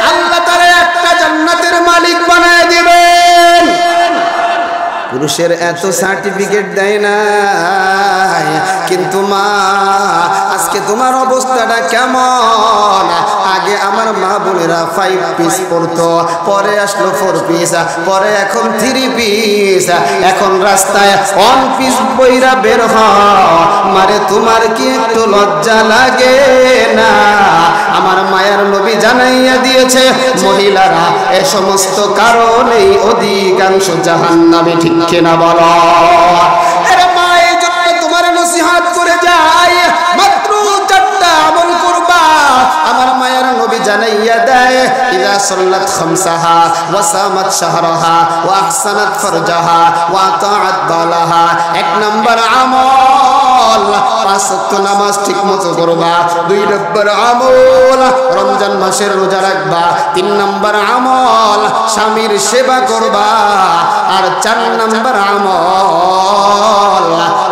আল্লাহ তারে একটা জান্নাতের মালিক বানায় দিবেন। পুরুষের এত সার্টিফিকেট দেয় না, কিন্তু মা আজকে তোমার অবস্থাটা কেমন? আগে আমার মা বোনেরা 5 পিস পরতো, পরে আসলো 4 পিস, পরে এখন 3 পিস, এখন রাস্তায় 1 পিস বইরা বের হয়। মারে তোমার কি একটু লজ্জা লাগে না? আমার মায়ের নবী জানাইয়া দিয়েছে, মহিলারা এ সমস্ত কারণেই অধিকাংশ জাহান্নামে। ঠিক কিনা বলো? আরে মা এই জন্য তোমার নসিহত করে যায়, মাত্র 4টা আমল করবা। আমার মায়ের নবী জানাইয়া দেয়, ইযা সাল্লাত খামসাহা ওয়া সামাত শাহরাহা ওয়া আহসানাত ফারজাহা ওয়া আতাআত বালাহা। 1 নাম্বার আমল 5 ওয়াক্ত নামাজ ঠিকমতো করবা। 2 নাম্বার আমল রমজান মাসের রোজা রাখবা। 3 নাম্বার আমল স্বামীর সেবা করবা। আর 4 নাম্বার আমল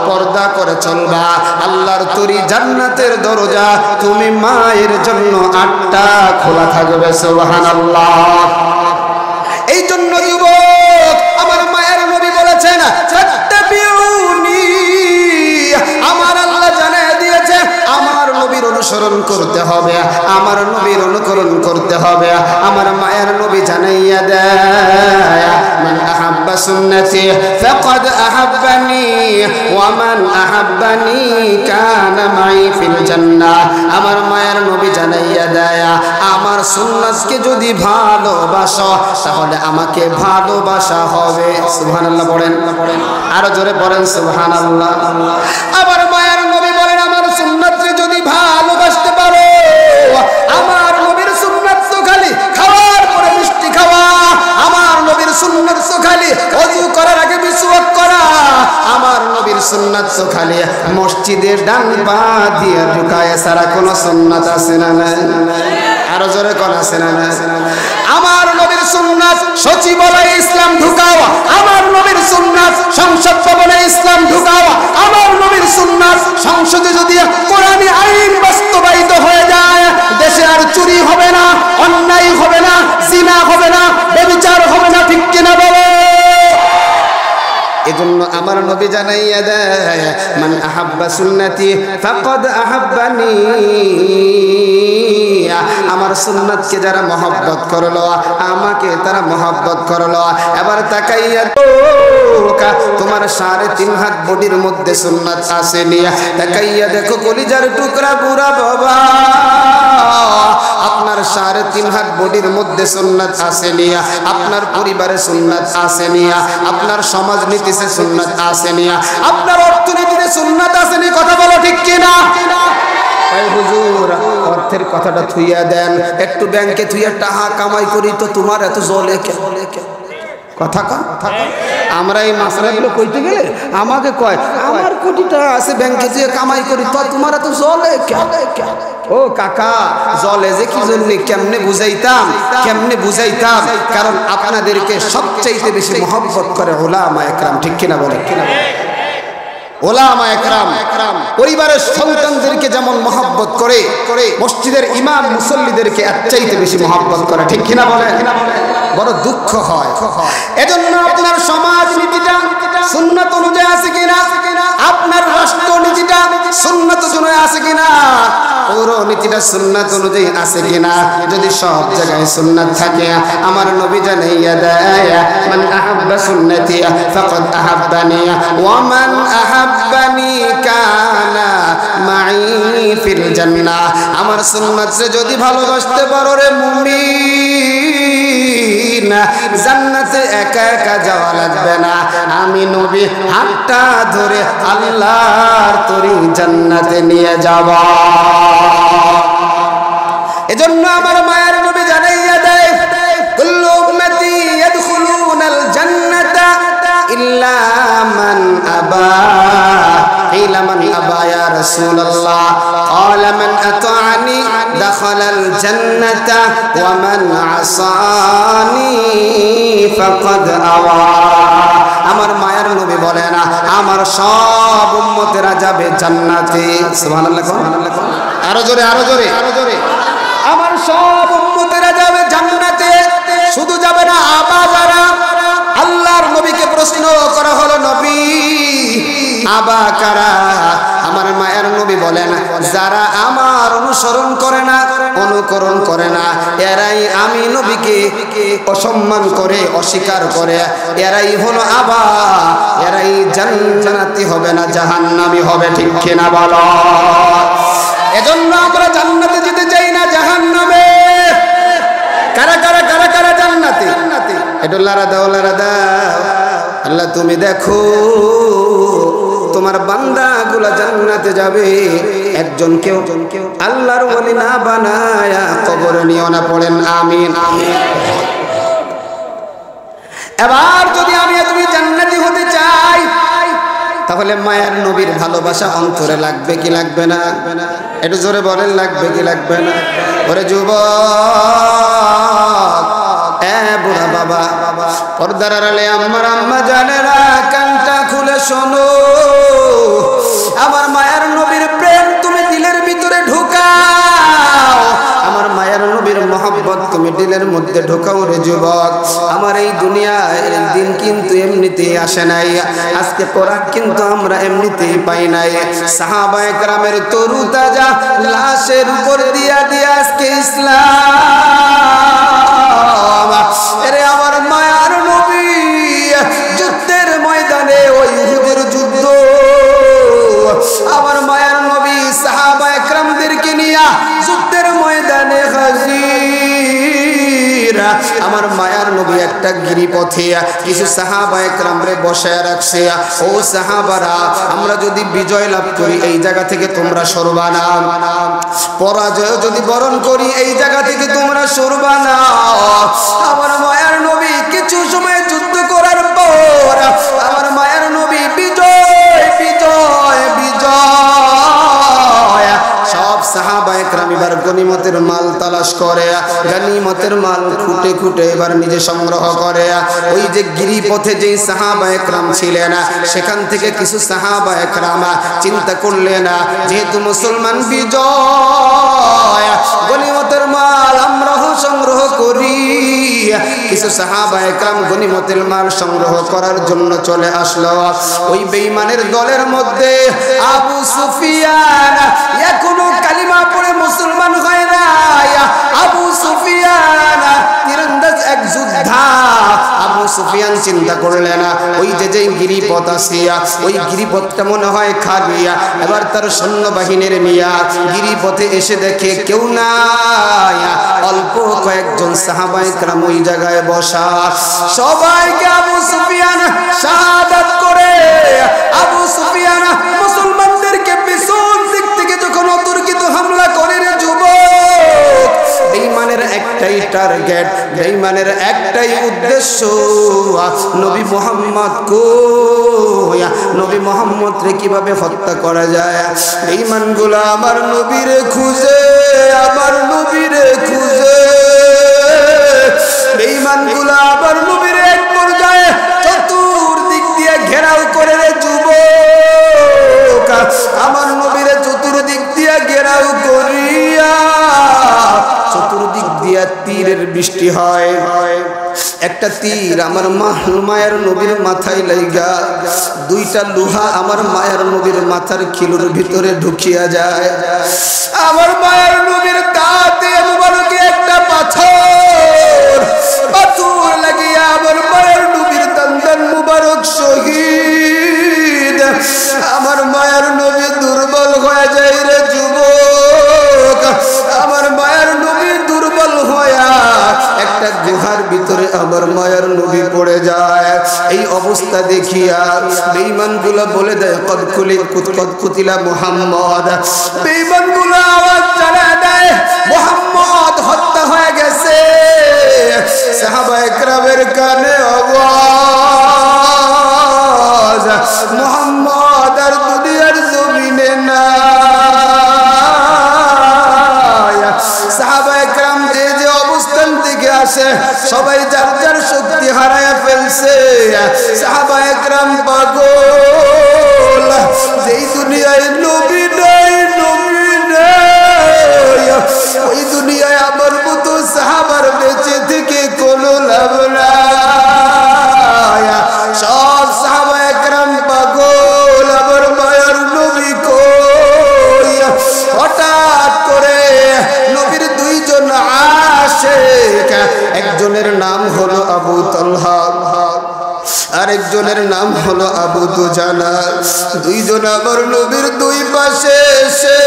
পর্দা করে চলবা। আল্লাহর তরি জান্নাতের দরজা তুমি মায়ের জন্য 8টা খোলা থাকবে। সুবহানাল্লাহ। এই জন্য যুবক আমার মায়ের নবী বলেছেন, ফাত্তাবিউনি। আমার আল্লাহ জানিয়ে দিয়েছে আমার নবীর অনুসরণ করতে হবে, আমার নবীর অনুকরণ করতে হবে। আমার মায়ের নবী জানাইয়া দেয়, মান আহাব্বা সুন্নতি ফাকাদ আহাব্বানি ওয়া মান আহাব্বানি কানা মাই ফিল জান্নাহ। আমার মায়ের নবী জানাইয়া দেয়, আমার সুন্নাতকে যদি ভালোবাসো তাহলে আমাকে ভালোবাসা হবে। সুবহানাল্লাহ পড়েন, আরো জোরে পড়েন সুবহানাল্লাহ। আমার মায়ের নবী বলেন, আমার সুন্নাতকে যদি ভালোবাসতে পারো, আমার নবীর সুন্নাত তো খালি খাওয়ার পরে মিষ্টি খাওয়া, আমার নবীর সুন্নাত তো খালি ওযু করার আগে মিসওয়াক করা, সুন্নাত তো খালি মসজিদের ডান পা দিয়ে ঢুকায় সারা কোন সুন্নাত আছে না? আরো জোরে কোন আছে না? আমার নবীর সুন্নাত সচিবালয়ে ইসলাম ঢুকাও, আমার নবীর সুন্নাত সংসদ ভবনে ইসলাম ঢুকাও, আমার নবীর সুন্নাত সংসদে যদি কোরআনী আইন বাস্তবায়িত হয়ে যায়, দেশে আর চুরি হবে না, অন্যায় হবে না, জিনা হবে না, ব্যভিচার হবে না, ঠিক কিনা বলো? এজন্য আমার নবী জানাইয়া দেয়, মান আহাব্বা সুন্নতি ফাকাদ আহাব্বানি, আমার সুন্নাতকে যারা মহব্বত করলো আমাকে তারা মহব্বত করলো। এবার তাকাইয়া তোমার 3.5 হাত বডির মধ্যে সুন্নাত আসেনি, তাকাইয়া দেখো কলিজার টুকরা বুড়া বাবা, আপনার 3.5 হাত বডির মধ্যে সুন্নাত আসেনি, আপনার পরিবারে সুন্নাত আসেনি, আপনার সমাজ নীতিতে সুন্নাত আসেনি, আপনার অর্থনীতিতে সুন্নাত আসেনি। কথা বলো ঠিক কিনা? হুজুর অর্থের কথাটা থুইয়া দেন, একটু ব্যাংকে থুইয়া টাকা কামাই করি তো তোমার এত জলে কে? কথা কন। আমরা এই মাসলাগুলো কইতে গেলে আমাকে কয় আমার কোটি টাকা আছে ব্যাংকে থুইয়া কামাই করি তো তোমার এত জলে কে? ও কাকা জলে যে কি জন্য কেমনে বুঝাইতাম, কেমনে বুঝাইতাম? কারণ আপনাদেরকে সবচাইতে বেশি মহব্বত করে উলামা একরাম, ঠিক কিনা বলে? ওলামা একরাম পরিবারের সন্তানদেরকে যেমন মহব্বত করে, মসজিদের ইমাম মুসল্লিদেরকে এর চাইতে বেশি মহব্বত করে, ঠিক কিনা বলে? বড় দুঃখ হয়। এজন্য আপনার সমাজ নীতিটা সুন্নাত অনুযায়ী আছে কিনা, আপনার রাষ্ট্র নীতিটা সুন্নাত অনুযায়ী আছে কিনা, পৌর নীতিটা সুন্নাত অনুযায়ী আছে কিনা? যদি সব জায়গায় সুন্নাত থাকে, আমার নবী জানাইয়া দেয়, মান আহাব্বা সুন্নতি ফাকাদ আহাব্বানি ওয়া মান আহাব্বানি কানা মাই ফিল জান্নাহ। আমার সুন্নাতকে যদি ভালোবাসতে পারো রে মুমিন, জান্নাতে একা একা যাওয়া লাগবে না, আমি নবী হাতটা ধরে আল্লাহর তরি জান্নাতে নিয়ে যাব। এজন্য আমার মায়ের নবী জানাইয়া দেয়, কুল্লু উম্মতি ইয়াদখুলুনাল জান্নাতা ইল্লা মান আবা। قيل من أبى يا رسول الله؟ قال من أطاعني دخل الجنة ومن عصاني فقد أوى। আমার মায়ের নবী বলে না আমার সব উম্মতেরা যাবে জান্নাতে। সুবহানাল্লাহ। আরো জোরে, আরো জোরে, আরো জোরে। আমার সব উম্মতেরা যাবে জান্নাতে, শুধু যাবে না আবা যারা। আল্লাহর নবীকে প্রশ্ন করা হলো, নবী আবা কারা? আমার মায়ের নবী বলেন, যারা আমার অনুসরণ করে না, অনুকরণ করে না, এরাই আমি নবীকে অসম্মান করে, অস্বীকার করে, এরাই হলো আবা, এরাই জান্নাতি হবে না, জাহান্নামী হবে, ঠিক কিনা বলো? এজন্য আমরা জান্নাতে যেতে চাই না, জাহান্নামে। কারা কারা কারা কারা জান্নাতে? একটু লারা দাও, লারা দাও। আল্লাহ তুমি দেখো তোমার বান্দাগুলা জান্নাতে যাবে, একজন কেউ আল্লাহর ওলি না বানায়া কবরে নিও না, পড়েন আমিন, আমিন। এবার যদি আমি তুমি জান্নাতি হতে চাই, তাহলে মায়ের নবীর ভালোবাসা অন্তরে লাগবে কি লাগবে না? একটু জোরে বলেন, লাগবে কি লাগবে না? ওরে যুবক, এ বুড়া বাবা, পর্দার আড়ালে আমার আম্মা জানেরা, কানটা খুলে শোনো। আমার মায়ের নবীর প্রেম তুমি দিলের ভিতরে ঢুকাও, আমার মায়ের নবীর মহব্বত তুমি দিলের মধ্যে ঢুকাও রে যুবক। আমার এই দুনিয়ায় দিন কিন্তু এমনিতেই আসে নাই, আজকে কোরআন কিন্তু আমরা এমনিতেই পাই নাই। সাহাবায়ে কেরামের তরু তাজা লাশের উপর দিয়া দিয়া আজকে ইসলাম। এরে আমার মায়ার নবী যুদ্ধের ময়দানে, ওই উহুদের যুদ্ধ, আমার মায়ার নবী সাহাবায়ে কেরামদেরকে নিয়ে যুদ্ধের ময়দানে হাজির। আমার মায়ার নবী একটা গিরিপথে কিছু সাহাবায়ে কেরামরে বসায় রাখছে, ও সাহাবারা, আমরা যদি বিজয় লাভ করি এই জায়গা থেকে তোমরা সরবা না, পরাজয় যদি বরণ করি এই জায়গা থেকে তোমরা সরবা না। আমার মায়ার নবী কিছু সময় যুদ্ধ করার পর আমার মায়ার নবী বিজয় বিজয় গনিমতের মাল খুঁটে খুঁটে এবার নিজে সংগ্রহ করে। ওই যে গিরিপথে যেই সাহাবা একরাম ছিলেন সেখান থেকে কিছু সাহাবা একরাম চিন্তা করলেন যেহেতু মুসলমান বিজয়, গনিমতের মাল আমরাও সংগ্রহ করি। কিছু সাহাবা একরাম গনিমতের মাল সংগ্রহ করার জন্য চলে আসলো। ওই বেঈমানের দলের মধ্যে আবু সুফিয়ান এখনো কালিমা পড়ে মুসলমান হয় না। আবু সুফিয়ান তীরন্দাজ এক যোদ্ধা। আবু সুফিয়ান চিন্তা করলেন ওই যে গিরিপথ আছে ওই গিরিপথটা মনে হয় খালি। এবার তার সৈন্যবাহিনীর নিয়া গিরিপথে এসে দেখে কেউ নাই, অল্প কয়েকজন সাহাবা একরাম ওই জায়গায় বসা। সবাইকে আবু সুফিয়ান শাহাদাত করে আবু সুফিয়ান মুসলমানদেরকে পিছন দিক থেকে যখন অতর্কিত হামলা করে রে যুবক, বেঈমানের একটাই টার্গেট, বেঈমানের একটাই উদ্দেশ্য, নবী মুহাম্মদ কই, নবী মুহাম্মদ রে কিভাবে হত্যা করা যায়। বেঈমানগুলো আমার নবীরে খুঁজে, আমার নবীরে খুঁজে। বেঈমানগুলো আমার নবীরে এক পর্যায়ে চতুর্দিক দিয়ে ঘেরাও করে রে যুবক, আমার নবীরে চতুর্দিক দিয়ে ঘেরাও করিয়া চতুর্দিক দিয়া তীরের বৃষ্টি হয়। একটা তীর আমার মায়ের নবীর মাথায় লাইগা, দুইটা লোহা আমার মায়ের নবীর মাথার খিলুর ভিতরে ঢুকিয়া যায়। আমার মায়ের নবীর দাঁতে মুবারকে একটা পাথর লাগিয়া আমার মায়ের নবীর দান মুবারক শহীদ। আমার মায়ের নবী দুর্বল হয়ে যায় রে যুবক, আমার মায়ের নবী দুর্বল হইয়া একটা গুহার ভিতরে আমার মায়ের নবী পড়ে যায়। এই অবস্থা দেখিয়া বেঈমানগুলো বলে দেয় কদ কুতিলা মুহাম্মদ। বেঈমানগুলো আওয়াজ চালায় দেয় মুহাম্মদ হত্যা হয়ে গেছে। সাহাবা একরামের কানে আওয়াজ মুহাম্মদ আর দুনিয়ার জমিনে না। সাহাবা একরাম যে যে অবস্থান থেকে আসে সবাই যার যার শক্তি হারায় ফেলছে। সাহাবা একরাম পাগল, যেই দুনিয়ায় নবী নাই, নবী নাই, ওই দুনিয়ায় আমার মতো সাহাবার বেঁচে থেকে কোনো লাভ নাই। সব সাহাবা একরাম পাগল, আমার মায়ের নবী কই। হঠাৎ করে নবীর দুইজন আশিক, একজনের নাম হলো আবু তালহা, আরেকজনের নাম হলো আবু দুজানা। দুইজন আমার নবীর দুই পাশে এসে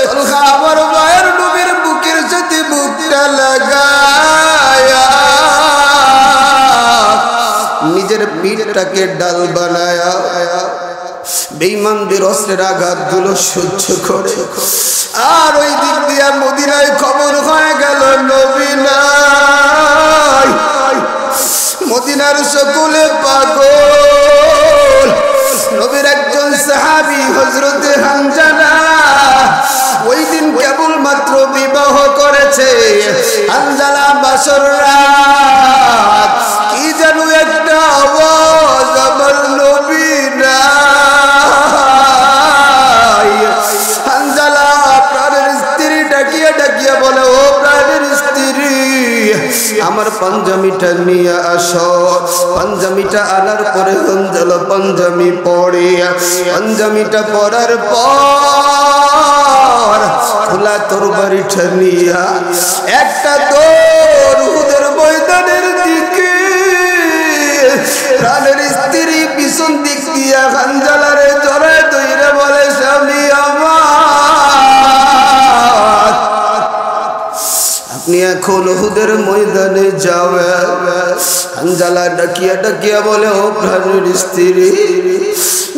তালহা আমার মায়ের নবীর বুকের সাথে বুকটা লাগায়া নিজের পিঠটাকে ডাল বানায়া বেঈমানদের অস্ত্রের আঘাতগুলো সহ্য করে। আর ওই দিক দিয়ে মদিনায় খবর হয়ে গেল নবী নাই। মদিনার সকলে পাগল। নবীর একজন সাহাবী হযরতে হানজালা ওই দিন কেবল মাত্র বিবাহ করেছে। হানজালা বাসর রাত কি যেন একটা আওয়াজ, আমার নবী নাই। হানজালা প্রাণের স্ত্রী ডাকিয়া ডাকিয়া বলে, ও প্রাণের স্ত্রী, আমার পাঞ্জামিটা নিয়ে আসো। পাঞ্জামিটা আনার পরে হানজালা পাঞ্জামি পড়ে, পাঞ্জামিটা পরার পর খোলা তরবারিটা নিয়ে একটা দৌড় উহুদের ময়দানের দিকে। প্রাণের স্ত্রী পিছন দিক দিয়া হানজালারে জড়ায় ধরে বলে, স্বামী আমার, আপনি এখন উহুদের ময়দানে যাবেন। হানজালা ডাকিয়া ডাকিয়া বলে, ও প্রাণের স্ত্রী,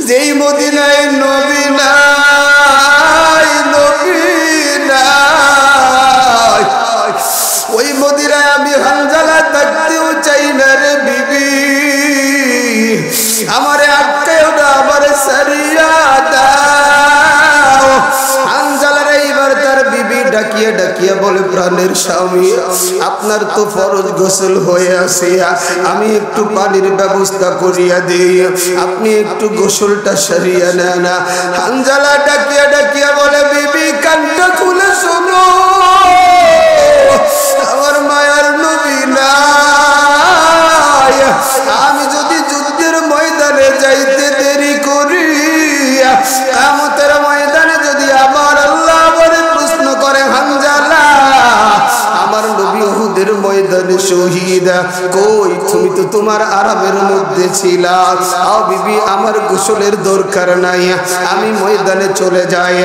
যেই মদিনায় নবী নাই, নবী নাই, ওই মদিনায় আমি হানজালা থাকতেও চাই না রে বিবি। আমারে আটকায়ও না, আমারে সারিয়া দাও। হানজালার এইবার তার বিবি ডাকিয়া ডাকিয়া বলে প্রাণের স্বামী আপনার তো ফরজ গোসল হয়ে আছে, আমি একটু পানির ব্যবস্থা করিয়া দিই, আপনি একটু গোসলটা সারিয়া নেন। হানজালা ডাকিয়া ডাকিয়া বলে বিবি কানটা খুলে শোনো, আমার মায়ার নবী নাই। আমি যদি যুদ্ধের ময়দানে যাইতে দেরি করি, কিয়ামতের ময়দানে যদি আমার আল্লাহ বলে প্রশ্ন করে হানজালা আমার নবী উহুদের ময়দানে শহীদ কই, তুমি তো তোমার আরামের মধ্যে ছিলা। বিবি আমার গোসলের দরকার নাই, আমি ময়দানে চলে যাই,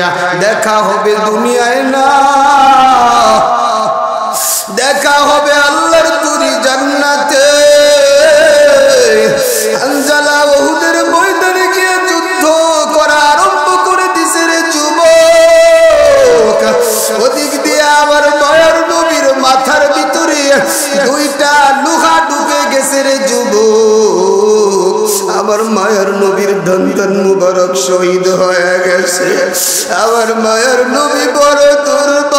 দেখা হবে দুনিয়ায় না, দেখা হবে আল্লাহর তুরি জান্নাতে। হানজালা উহুদের ময়দানে গিয়ে যুদ্ধ করা আরম্ভ করে দিছে রে যুবক। ওদিক দিয়ে আমার মায়ার নবীর মাথার ভিতরে দুইটা লোহা ঢুকে গেছে রে যুবক। আমার মায়ার নবীর দন্তন মুবারক শহীদ হয়ে গেছে। আমার মায়ার নবী বড় দুর্বল।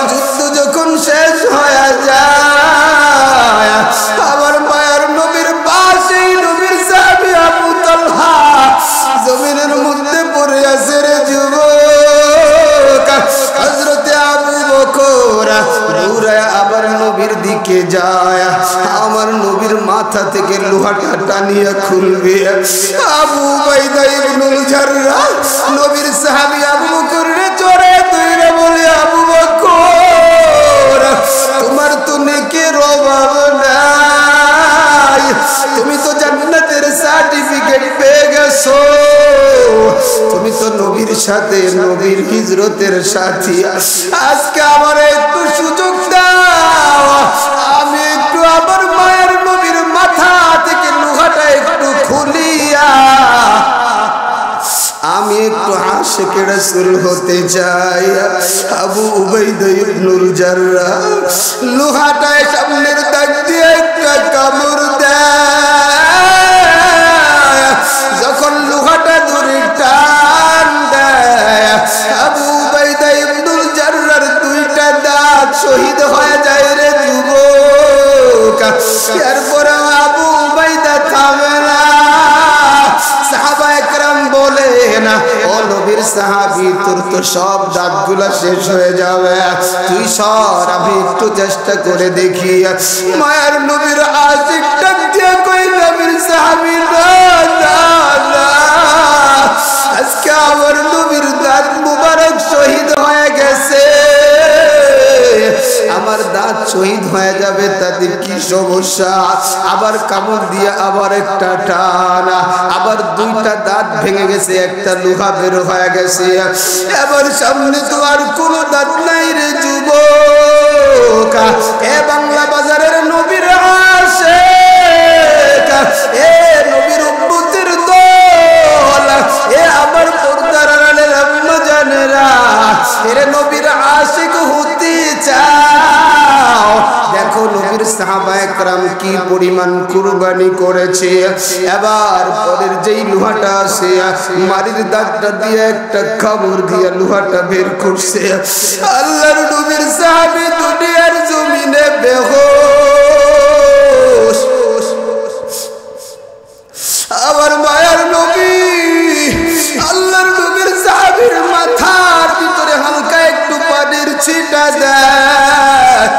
যুদ্ধ যখন শেষ হয়ে যায়, আমার মায়ার নবীর পাশেই নবীর সাহাবী আবু তালহা জমিনের মধ্যে পড়ে আছে রে যুবক। হযরতে আবু বকর দৌড়ায় আবার নবীর দিকে যায়, আমার নবীর মাথা থেকে লোহাটা টানিয়া খুলবে। আবু উবাইদা ইবনুল জাররাহ নবীর সাহাবী আবু বকরের চড়ে ধরে বলে আবু বকর তোমার তো নেকের অভাব নাই, তুমি তো জান্নাতের সার্টিফিকেট পেয়ে গেছো, তুমি তো নবীর সাথে নবীর হিজরতের সাথী। আজকে আমার একটু সুযোগ দাও, আমি একটু আমার মায়ের নবীর মাথা থেকে লোহাটা একটু খুলিয়া আমি একটু আশিকে রাসূল হতে চাই। আবু উবাইদা ইবনুল জাররাহ লোহাটায় সামনের দাগ দিয়ে একটা কামড় দেয়। যখন লোহাটা ধরে টান দেয়, আবু উবাইদা ইবনুল জাররাহর দুইটা দাঁত শহীদ হয়ে যায় রে যুবক। এরপরে আবু উবাইদা থামে না। সাহাবা একরাম বলে না, ও নবীর সাহাবী তোর তো সব দাঁতগুলা শেষ হয়ে যাবে, তুই সর, আমি একটু চেষ্টা করে দেখি। মায়ের নবীর আশিক ডাক দিয়ে কই নবীর সাহাবী না, আজকে আমার নবীর দাঁত মুবারক শহীদ হয়ে গেছে, আমার দাঁত শহীদ হয়ে যাবে তাতে কি সমস্যা? আবার কামড় দিয়ে আবার একটা টানা, আবার দুইটা দাঁত ভেঙে গেছে, একটা লোহা বের হয়ে গেছে। এবার সামনে তো আর কোনো দাঁত নাই রে যুবক। এ বাংলা বাজারের নবীর আশিক, এ নবীর উম্মতের দল, এ আমার পর্দার আড়ালের আম্মা জানেরা, এরে নবীর আশিক হতে চাও, দেখো নবীর সাহাবা একরাম কি পরিমাণ কুরবানি করেছে। এবার পরের যেই লোহাটা আছে মারির দাঁতটা দিয়ে একটা কামড় দিয়ে লোহাটা বের করছে। আল্লাহর নবীর সাহাবী দুনিয়ার জমিনে বেহুশ। আমার মায়ার নবী আল্লাহর নবীর সাহাবীর মাথার ভিতরে হালকা একটু পানির ছিটা দেয়।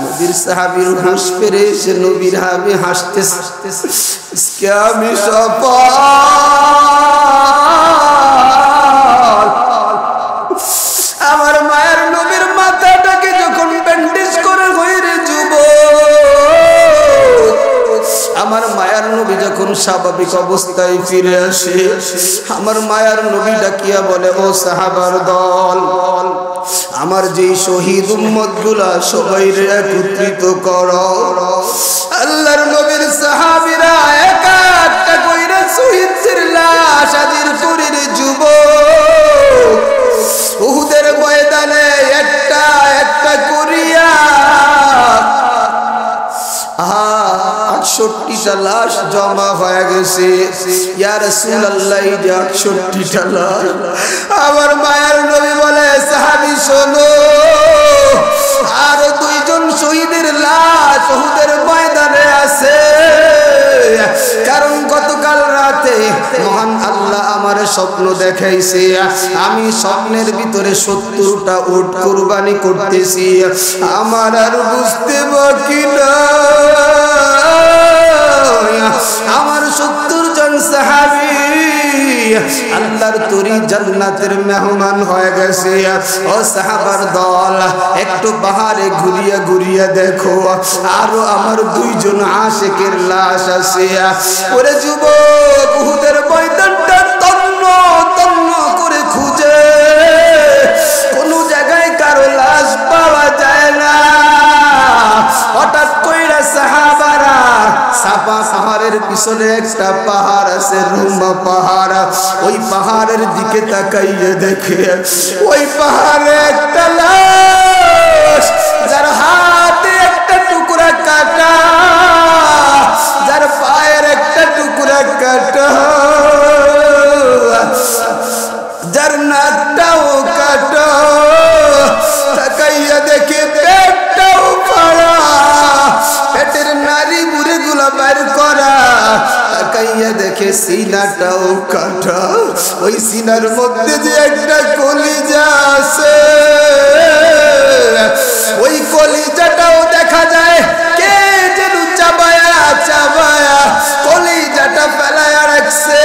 নবীর সাহাবীর হুঁশ ফিরে এসে নবীর হাবি হাসতে হাসতে আমি সফল, আমার মায়ের নবীর মাথাটাকে যখন ব্যান্ডেজ করে হইরে যুবক, আমার মায়ার নবী যখন স্বাভাবিক অবস্থায় ফিরে আসে, আমার মায়ার নবী ডাকিয়া বলে, ও সাহাবার দল, আমার যেই শহীদ উম্মত গুলা সবাই একত্রিত করো। আল্লাহর নবীর সাহাবীরা একা একটা কইরা শহীদের লাশ হাজির করে রে যুবক। উহুদের ময়দানে একটা একটা করিয়া 68টা লাশ জমা হয়ে গেছে। ইয়া রাসূলুল্লাহ, 68টা লাশ। আমার মায়ের নবী বলে, সাহাবী শোনো, আর 2 জন শহীদের লাশ উহুদের ময়দানে আছে। কারণ গতকাল রাতে মহান আল্লাহ আমার স্বপ্ন দেখাইছে, আমি স্বপ্নের ভিতরে 70টা উট কুরবানি করতেছি। আমার আর বুঝতে বাকি না, আমার 70 জন সাহাবী আল্লাহর তরি জান্নাতের মেহমান হয়ে গেছে। ও সাহাবার দল, একটু পাহাড়ে ঘুরিয়ে ঘুরিয়ে দেখো, আরো আমার 2 জন আশিকের লাশ আছে। ওরে যুবক, উহুদের ময়দানটা তন্ন তন্ন করে খুঁজে কোন জায়গায় কারো লাশ পাওয়া যায় না। হঠাৎ কইরা সাহাবারা সাফা পাহাড়ের পিছনে একটা পাহাড় আছে, রুমা পাহাড়, ওই পাহাড়ের দিকে তাকাইয়ে দেখে ওই পাহাড়ে একটা লাশ, যার হাতে একটা টুকরা কাটা, যার পায়ের একটা টুকরা কাটা, যার নাকটাও কাটা, তাকাইয়া দেখে পেটটাও ফাড়া, পেটের নারী বুড়ি গুলা বের করা, তাকাইয়া দেখে সিনাটাও কাটা, ওই সিনার মধ্যে যে একটা কলিজা আছে, ওই কলিজাটাও দেখা যায় কে যেন চাবায়া চাবায়া কলিজাটা ফেলায়া রাখছে।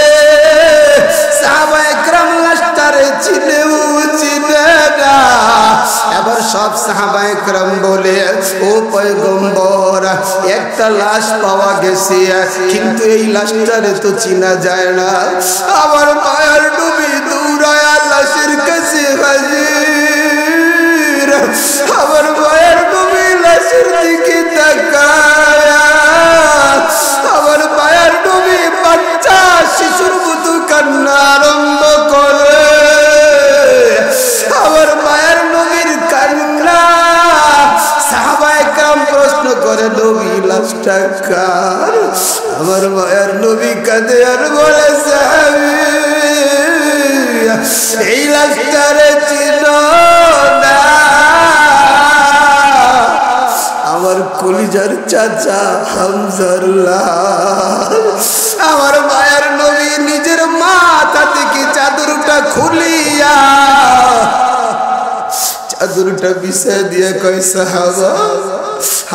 সাহাবায়ে কেরাম লাশটারে চিনেও চিনে না। এবার সব সাহাবায়ে কেরাম বলে, ও পয়গম্বর, একটা লাশ পাওয়া গেছে, কিন্তু এই লাশটারে তো চিনা যায় না। আমার মায়ের নবী দৌড়ায়া লাশের কাছে হাজির। আমার মায়ের নবী লাশের দিকে তাকায়া, আমার মায়ের নবী বাচ্চা শিশুর মতো কান্না আরম্ভ করে। আমার মায়ের নবীর কান্না, সাহাবায়ে কেরাম প্রশ্ন করে, নবী লাশটা কার? আমার মায়ের নবী কাঁদে আর বলে, সাহাবী, এই লাশটারে চিনো না? আমার কলিজার চাচা হামজার লাশ। আমার মায়ের নবী নিজের মাথা থেকে চাদরটা খুলিয়া চাদরটা বিছায় দিয়ে কয়, সাহাবা,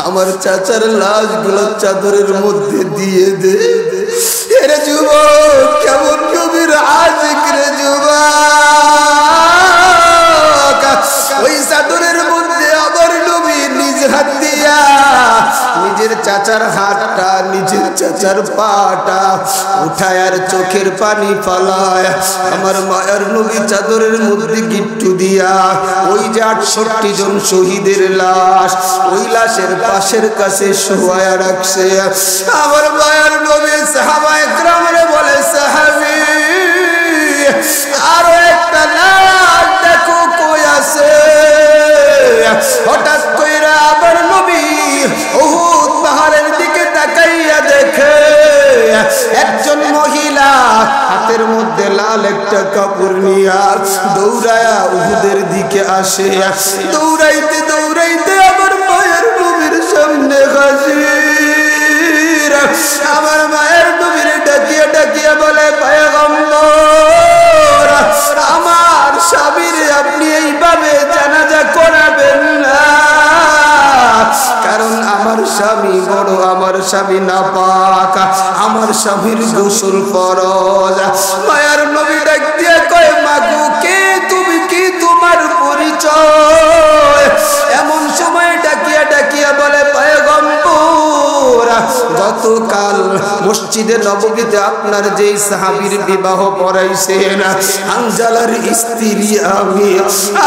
আমার চাচার লাশগুলো চাদরের মধ্যে দিয়ে দে। এরে যুবক, কেমন নবীর আশিক রে যুবক! ওই চাদরের মধ্যে আমার নবী নিজ হাত দিয়া নিজের চাচার হাতটা, নিজের চাচার পাটা উঠায় আর চোখের পানি ফালায় আমার মায়ের নবী চাদরের মধ্যে গিট্টু দিয়া ওই যে 68 জন শহীদের লাশ, ওই লাশের পাশের কাছে শোয়া রাখছে। আমার মায়ের নবী সাহাবায়ে কেরামরে বলে, সাহাবী, আরো একটা লাশ দেখো কই আছে। হঠাৎ কইরা আবার নবী উহুদ পাহাড়ের দিকে তাকাইয়া দেখে একজন মহিলা হাতের মধ্যে লাল একটা কাপড় নিয়া দৌড়ায়া উহুদের দিকে আসে। দৌড়াইতে দৌড়াইতে আমার মায়ের নবীর সামনে হাজির। আমার মায়ের নবীর ডাকিয়া ডাকিয়া বলে, পয়গম্বর, আমার স্বামীর আপনি এইভাবে জানাজা করাবেন না, কারণ আমার স্বামী বড়, আমার স্বামী নাপাক, আমার স্বামীর গোসল ফরজ। মায়ের নবী ডাক দিয়ে কয়, মাগো, কে তুমি, কি তোমার পরিচয়? এমন সময় ডাকিয়া ডাকিয়া বলে, পয়গম্বর, গতকাল মসজিদে নববীতে আপনার যেই সাহাবীর বিবাহ পড়াইছেন, হানজালার স্ত্রী আমি।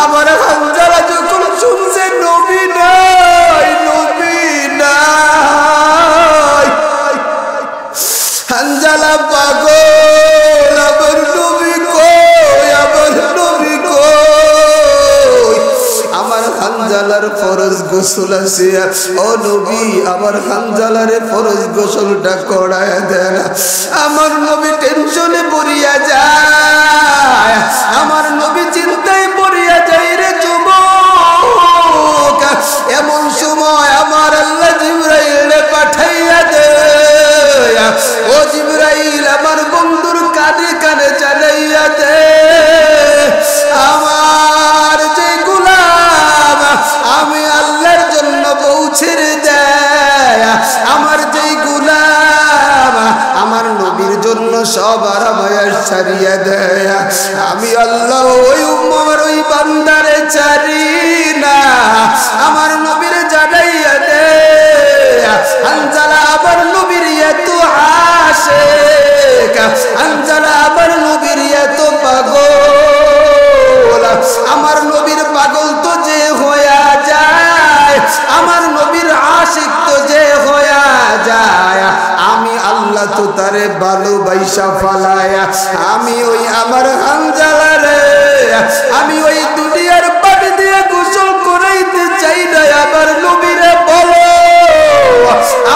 আমার হানজালা যখন শুনছে নবী নাই, নবী নাই, হানজালা পাগল, আমার নবী কই, আমার নবী কই? আমার হানজালার ফরজ গোসল গোসল আছে ও নবী আমার হানজালারে ফরজ গোসলটা করায় দেন আমার নবী টেনশনে পড়িয়া যায় আমার নবী চিন্তায় পড়িয়া যায় রে যুবক এমন সময় আমার আল্লাহ জিবরাইলে পাঠাইয়া দে ও জিবরাইল আমার বন্ধুর কানে কানে চালাইয়া দে আমার যে গোলাম আমি আল্লাহর জন্য বউ ছেড়ে দেয় আমার যে গোলাম আমার নবীর জন্য সব আরামায়াস ছাড়িয়া দেয় আমি আল্লাহ ওই উম্মর ওই বান্দারে ছাড়ি না আমার নবীর জানাইয়া দে হানজালা আবার নবীর এত আশিক হানজালা আবার নবীর এত পাগল আমার নবীর পাগল তো যে হইয়া যায় আমার নবীর আশিক তো যে হইয়া যায় আমি আল্লাহ তো তারে ভালোবাসা ফালায়া আমি ওই আমার হানজালারে আমি ওই দুনিয়ার পানি দিয়ে গোসল করাইতে চাই না আবার নবীরে বলো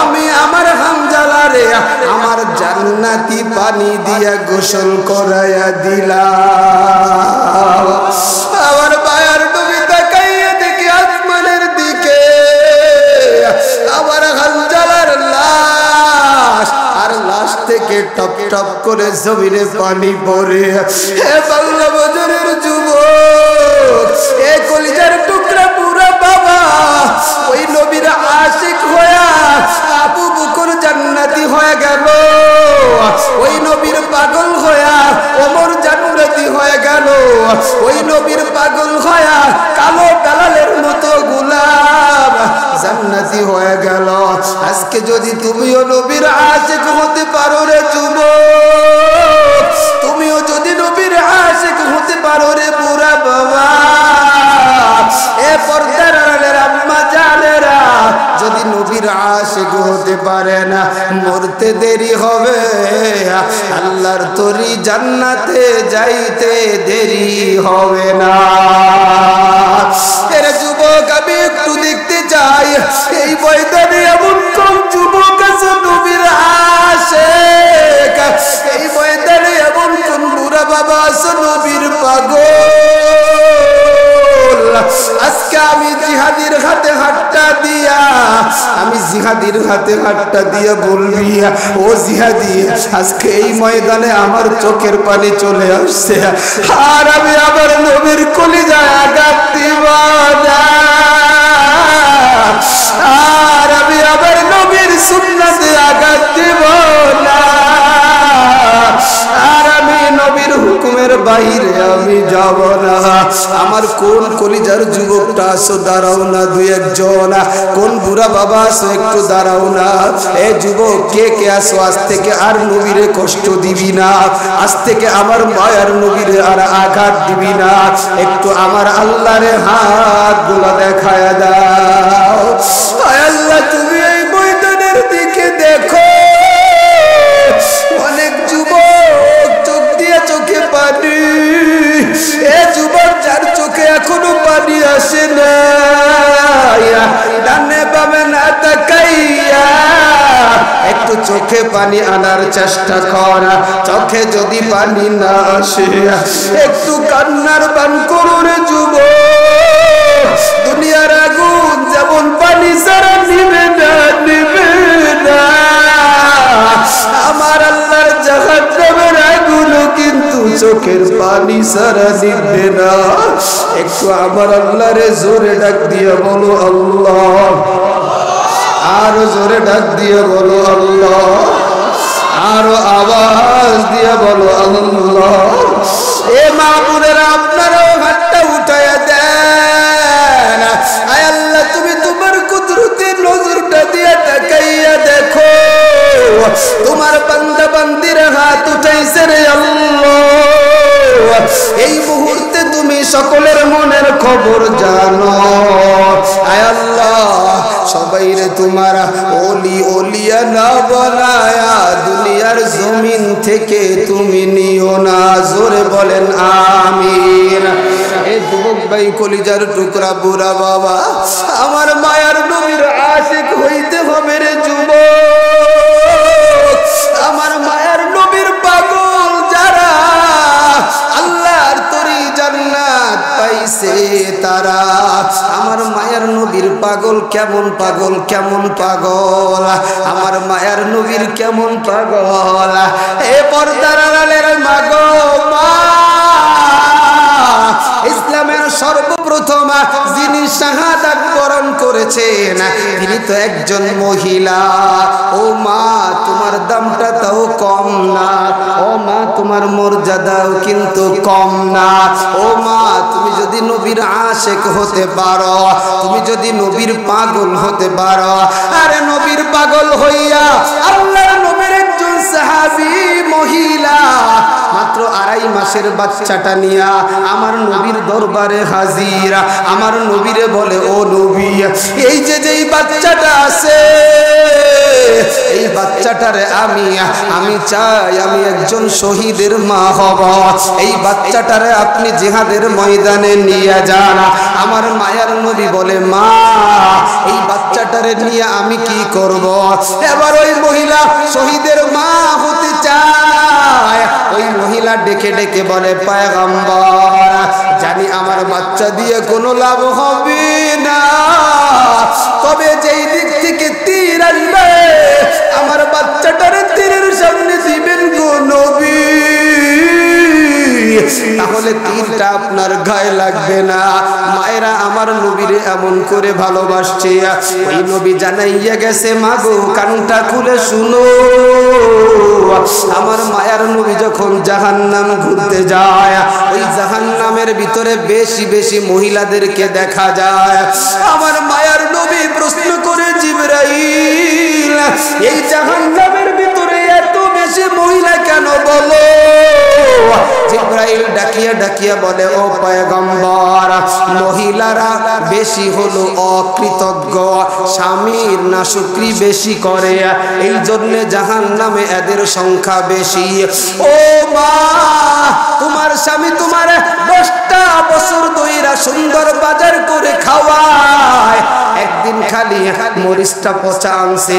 আমি আমার হানজালারে আমার জান্নাতি পানি দিয়া গোসল করাইয়া দিলাম আমার মায়ার নবী তাকাইয়া দেখি আসমানের দিকে আমার হানজালার লাশ আর লাশ থেকে টপ টপ করে জমিনে পানি পড়ে হে বাংলা বজরের যুবক এ কলিজার টুকরা পুরা বাবা ওই নবীর আশিক হইয়া আবু বকর জান্নাতি হয়ে গেল ওই নবীর পাগল হইয়া ওমর জান্নাতি হয়ে গেল ওই নবীর পাগল হইয়া কালো দালালের মতো গোলাম জান্নাতি হয়ে গেল আজকে যদি তুমিও নবীর আশিক হতে পারো রে যুবক তুমিও যদি নবীর আশিক হতে পারো রে বুড়া বাবা এ পর্দার আড়ালের আম্মা জানেরা যদি নবীর আশিক হতে পারে না মরতে দেরি হবে আল্লাহর তরি জান্নাতে যাইতে দেরি হবে না এর যুবক আমি একটু দেখতে চাই এই ময়দানে এমন কোন যুবক আছে নবীর আশিক এই ময়দানে এমন কোন বুড়া বাবা আছে নবীর পাগল আজকে আমি জিহাদির হাতে হাতটা দিয়া আমি জিহাদির হাতে হাতটা দিয়া বলবি ও জিহাদি আজকে এই ময়দানে আমার চোখের পানি চলে আসছে আর আমি আবার নবীর কলিজায় আঘাত দিব না আর আমি আবার নবীর সুন্নাতে আঘাত দিব না আর আমি নবীর হুকুমের বাইরে আমি যাব না আমার কোন কলিজার যুবকটা আসো দাঁড়াও না দুই একজন কোন বুড়া বাবা আসো একটু দাঁড়াও না এ যুবক কে কে আসো আজ থেকে আর নবীরে কষ্ট দিবি না আজ থেকে আমার মায়ার নবীরে আর আঘাত দিবি না একটু আমার আল্লাহরে হাত গুলা দেখায় দাও আল্লাহ তুমি এই ময়দানের দিকে দেখো অনেক যুবক চোখ দিয়ে চোখে পানি এ যুবক যার চোখে এখনো পানি আসে না ডানে বামে না তাকাইয়া একটু চোখে পানি আনার চেষ্টা কর চোখে যদি পানি না আসে একটু কান্নার বান করো রে যুবক দুনিয়ার আগুন যেমন পানি ছাড়া নিবে না আমার আল্লাহর জাহান্নামের আগুন কিন্তু চোখের পানি ছাড়া নিবে না একটু আমার আল্লাহরে জোরে ডাক দিয়ে বলো আল্লাহ আরো জোরে ডাক দিয়ে বলো আল্লাহ আরো আওয়াজ দিয়ে বলো আল্লাহ এ মাহবুবেরা আপনারাও হাতটা উঠায়া দেন আয় আল্লাহ তুমি তোমার কুদরতের নজরটা দিয়ে তাকাইয়া দেখো তোমার বান্দা বান্দির হাত উঠাইছে রে আল্লাহ এই মুহূর্তে তুমি সকলের মনের খবর জানো আয় আল্লাহ সবাই রে তোমার ওলি ওলিয়া না বানায়া দুনিয়ার জমিন থেকে তুমি নিও না জোরে বলেন আমিন এ যুবক ভাই কলিজার টুকরা বুড়া বাবা আমার মায়ার পাগল, কেমন পাগল, আমার মায়ার নবীর কেমন পাগল। এ পর্দার আড়ালের মা গো মা, ইসলামের সর্বপ্রথম যিনি শাহাদাত বরণ করেছেন তিনি তো একজন মহিলা। ও মা, তোমার দামটা তাও কম না। ও মা, তোমার মর্যাদাও কিন্তু কম না। ও মা, তুমি যদি নবীর আশিক হতে পারো, তুমি যদি নবীর পাগল হতে পারো, আরে নবীর পাগল হইয়া আল্লাহর নবীর একজন সাহাবী মহিলা মাত্র 2.5 মাসের বাচ্চাটা নিয়া আমার নবীর দরবারে হাজির। আমার নবীরে বলে, ও নবী, এই যে যেই বাচ্চাটা আছে এই বাচ্চাটারে আমি চাই আমি একজন শহীদের মা হব। এই বাচ্চাটারে আপনি জিহাদের ময়দানে নিয়ে যান। আমার মায়ার নবী বলে, মা, এই বাচ্চাটারে নিয়ে আমি কি করব? এবার ওই মহিলা শহীদের মা হতে চায়। ওই মহিলা ডেকে ডেকে বলে, পয়গম্বর, জানি আমার বাচ্চা দিয়ে কোনো লাভ হবে না, তবে যেই দিক থেকে তীর আসবে আমার বাচ্চাটারে তীরের সামনে দিবেন গো নবী, তাহলে তীরটা আপনার গায়ে লাগবে না। মায়েরা আমার নবীরে এমন করে ভালোবাসছে। ওই নবী জানাইয়া গেছে, মা গো কানটা খুলে শুনো, আমার মায়ার নবী যখন জাহান্নাম ঘুরতে যায় ওই জাহান্নামের ভিতরে বেশি বেশি মহিলাদেরকে দেখা যায়। আমার মায়ার নবী প্রশ্ন করে, জিবরাইল, এই জাহান্নামের ভিতরে এত বেশি মহিলা কেন বলো? জিবরাইল ডাকিয়া ডাকিয়া বলে, ও পয়গম্বর, মহিলারা বেশি হলো অকৃতজ্ঞ, স্বামীর নাশুকরি বেশি করে, এই জন্য জাহান্নামে এদের সংখ্যা বেশি। ও মা, তোমার স্বামী তোমার 10টা বছর ধইরা সুন্দর বাজার করে খাওয়ায়, একদিন খালি মরিচটা পচা আনছে,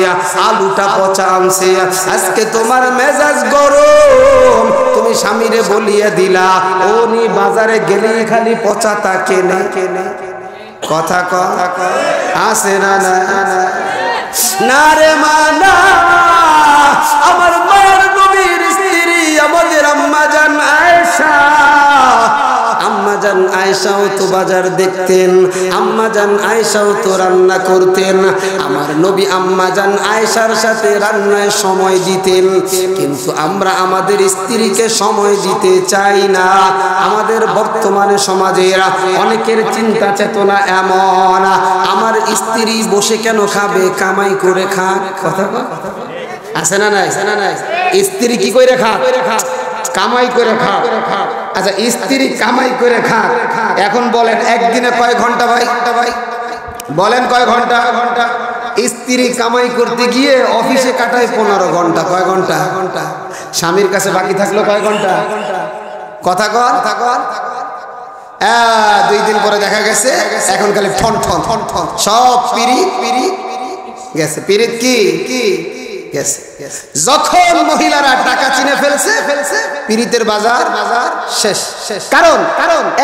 আলুটা পচা আনছে, আজকে তোমার মেজাজ গরম, তুমি স্বামীরে বলিয়ে দিলা, ও নি বাজারে গেলেই খালি পচাটা কেনে কেনে। কথা আছে না না না রে মানা। আমার মায়ের নবীর স্ত্রী আমাদের আম্মা জান আয়েশা, আম্মা জান আয়েশাও তো বাজার দেখতেন, আম্মা জান আয়েশাও তো রান্না করতেন। আমার নবী আম্মা জান আয়েশার সাথে রান্নায় সময় দিতেন, কিন্তু আমরা আমাদের স্ত্রীকে সময় দিতে চাই না। আমাদের বর্তমানে সমাজের অনেকের চিন্তা চেতনা এমন, আমার স্ত্রী বসে কেন খাবে, কামাই করে খাক। কথা আছে না নাই? স্ত্রী কি করে খাক? কামাই করে খাক। আচ্ছা, স্ত্রী কামাই করে খাক, এখন বলেন একদিনে কয় ঘন্টা ভাই? বলেন কয় ঘন্টা? স্ত্রী কামাই করতে গিয়ে অফিসে কাটায় 15 ঘন্টা। কয় ঘন্টা? স্বামীর কাছে বাকি থাকলো কয় ঘন্টা? কথা কর। 2 দিন পরে দেখা গেছে এখন খালি ঠন ঠন ঠন ঠন, সব পিরিত গেছে। পিরিত কি গেছে। যখন মহিলারা টাকা চিনে ফেলছে, পিরিতের বাজার শেষ। কারণ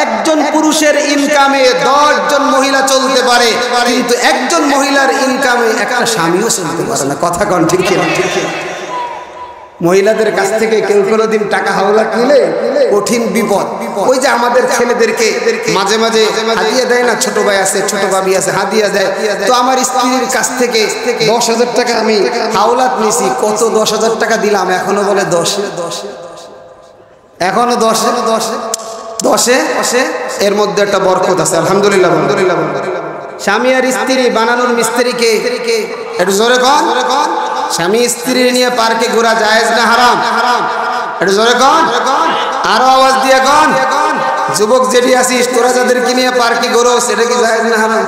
একজন পুরুষের ইনকামে 10 জন মহিলা চলতে পারে, কিন্তু একজন মহিলার ইনকামে একটা স্বামীও চলতে পারে না। কথা কন ঠিক কি? মহিলাদের কাছ থেকে কেউ কোনোদিন টাকা হাওলাত নিলে কঠিন বিপদ। ওই যে আমাদের ছেলেদেরকে মাঝে মাঝে হাদিয়া দেয় না, ছোট ভাই আছে, ছোট ভাবি আছে, হাদিয়া দেয়। তো আমার স্ত্রীর কাছ থেকে 10,000 টাকা আমি হাওলাত নিছি। কত 10,000 টাকা দিলাম, এখনো বলে 10 এখনো 10 এর মধ্যে একটা বরকত আছে। আলহামদুলিল্লাহ। স্বামী আর স্ত্রী বানানোর মিস্ত্রিকে একটু জোরে কন। স্বামী স্ত্রী নিয়ে পার্কে ঘোরা জায়েজ না হারাম? একটু জোরে কন, আরো আওয়াজ দিয়ে কন। যুবক যেটি আছিস, তোরা যাদেরকে নিয়ে পার্কে ঘোরো, সেটা কি জায়েজ না হারাম?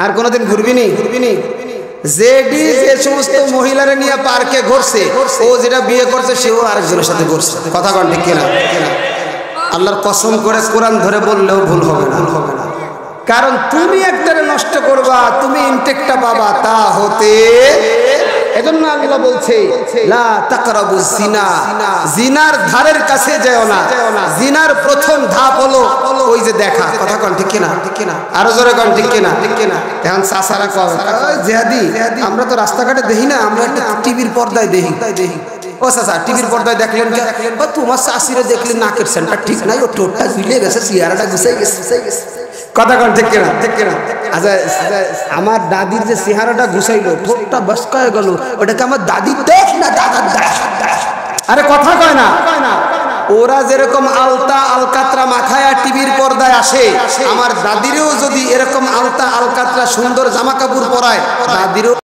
আর কোনোদিন ঘুরবি নি? যেটি যে সমস্ত মহিলারা নিয়ে পার্কে ঘুরছে, ও যেটা বিয়ে করছে সেও আরেকজনের সাথে ঘুরছে। কথা কন ঠিক কিনা? আল্লাহর কসম করে কোরআন ধরে বললেও ভুল হবে না। কারণ তুমি একটারে নষ্ট করবা, তুমি ইনটেকটা পাবা, তা হতে এজন্য আল্লাহ বলছে লা তাকরাবুজ জিনা, জিনার ধারের কাছে যেও না। জিনার প্রথম ধাপ হলো ওই যে দেখা। কথা কোন ঠিক কিনা? ঠিক কিনা? আরো জোরে কোন ঠিক কিনা? ঠিক কিনা? এখন সাসারা কয় জিহাদি আমরা তো রাস্তাঘাটে দেখি না, আমরা টিভির পর্দায় দেখি। ও চাচা টিভির পর্দায় দেখলেন বা তোমার শাশুড়ে দেখলেন নাকের সেন্টার ঠিক নাই, ও ঠোঁটটা ঝুলে গেছে, চেহারাটা গুছাই গেছে। কথা কন ঠিক কিনা? ঠিক কিনা? আচ্ছা আমার দাদির যে চেহারাটা গুছাইলো, ঠোঁটটা বসকায় গেল, ওটাকে আমার দাদি দেখ না দাদার দেখ। আরে কথা কয় না। ওরা যেরকম আলতা আলকাতরা মাথায় আর টিভির পর্দায় আসে, আমার দাদিরও যদি এরকম আলতা আলকাতরা সুন্দর জামা কাপড় পরায়, দাদিরও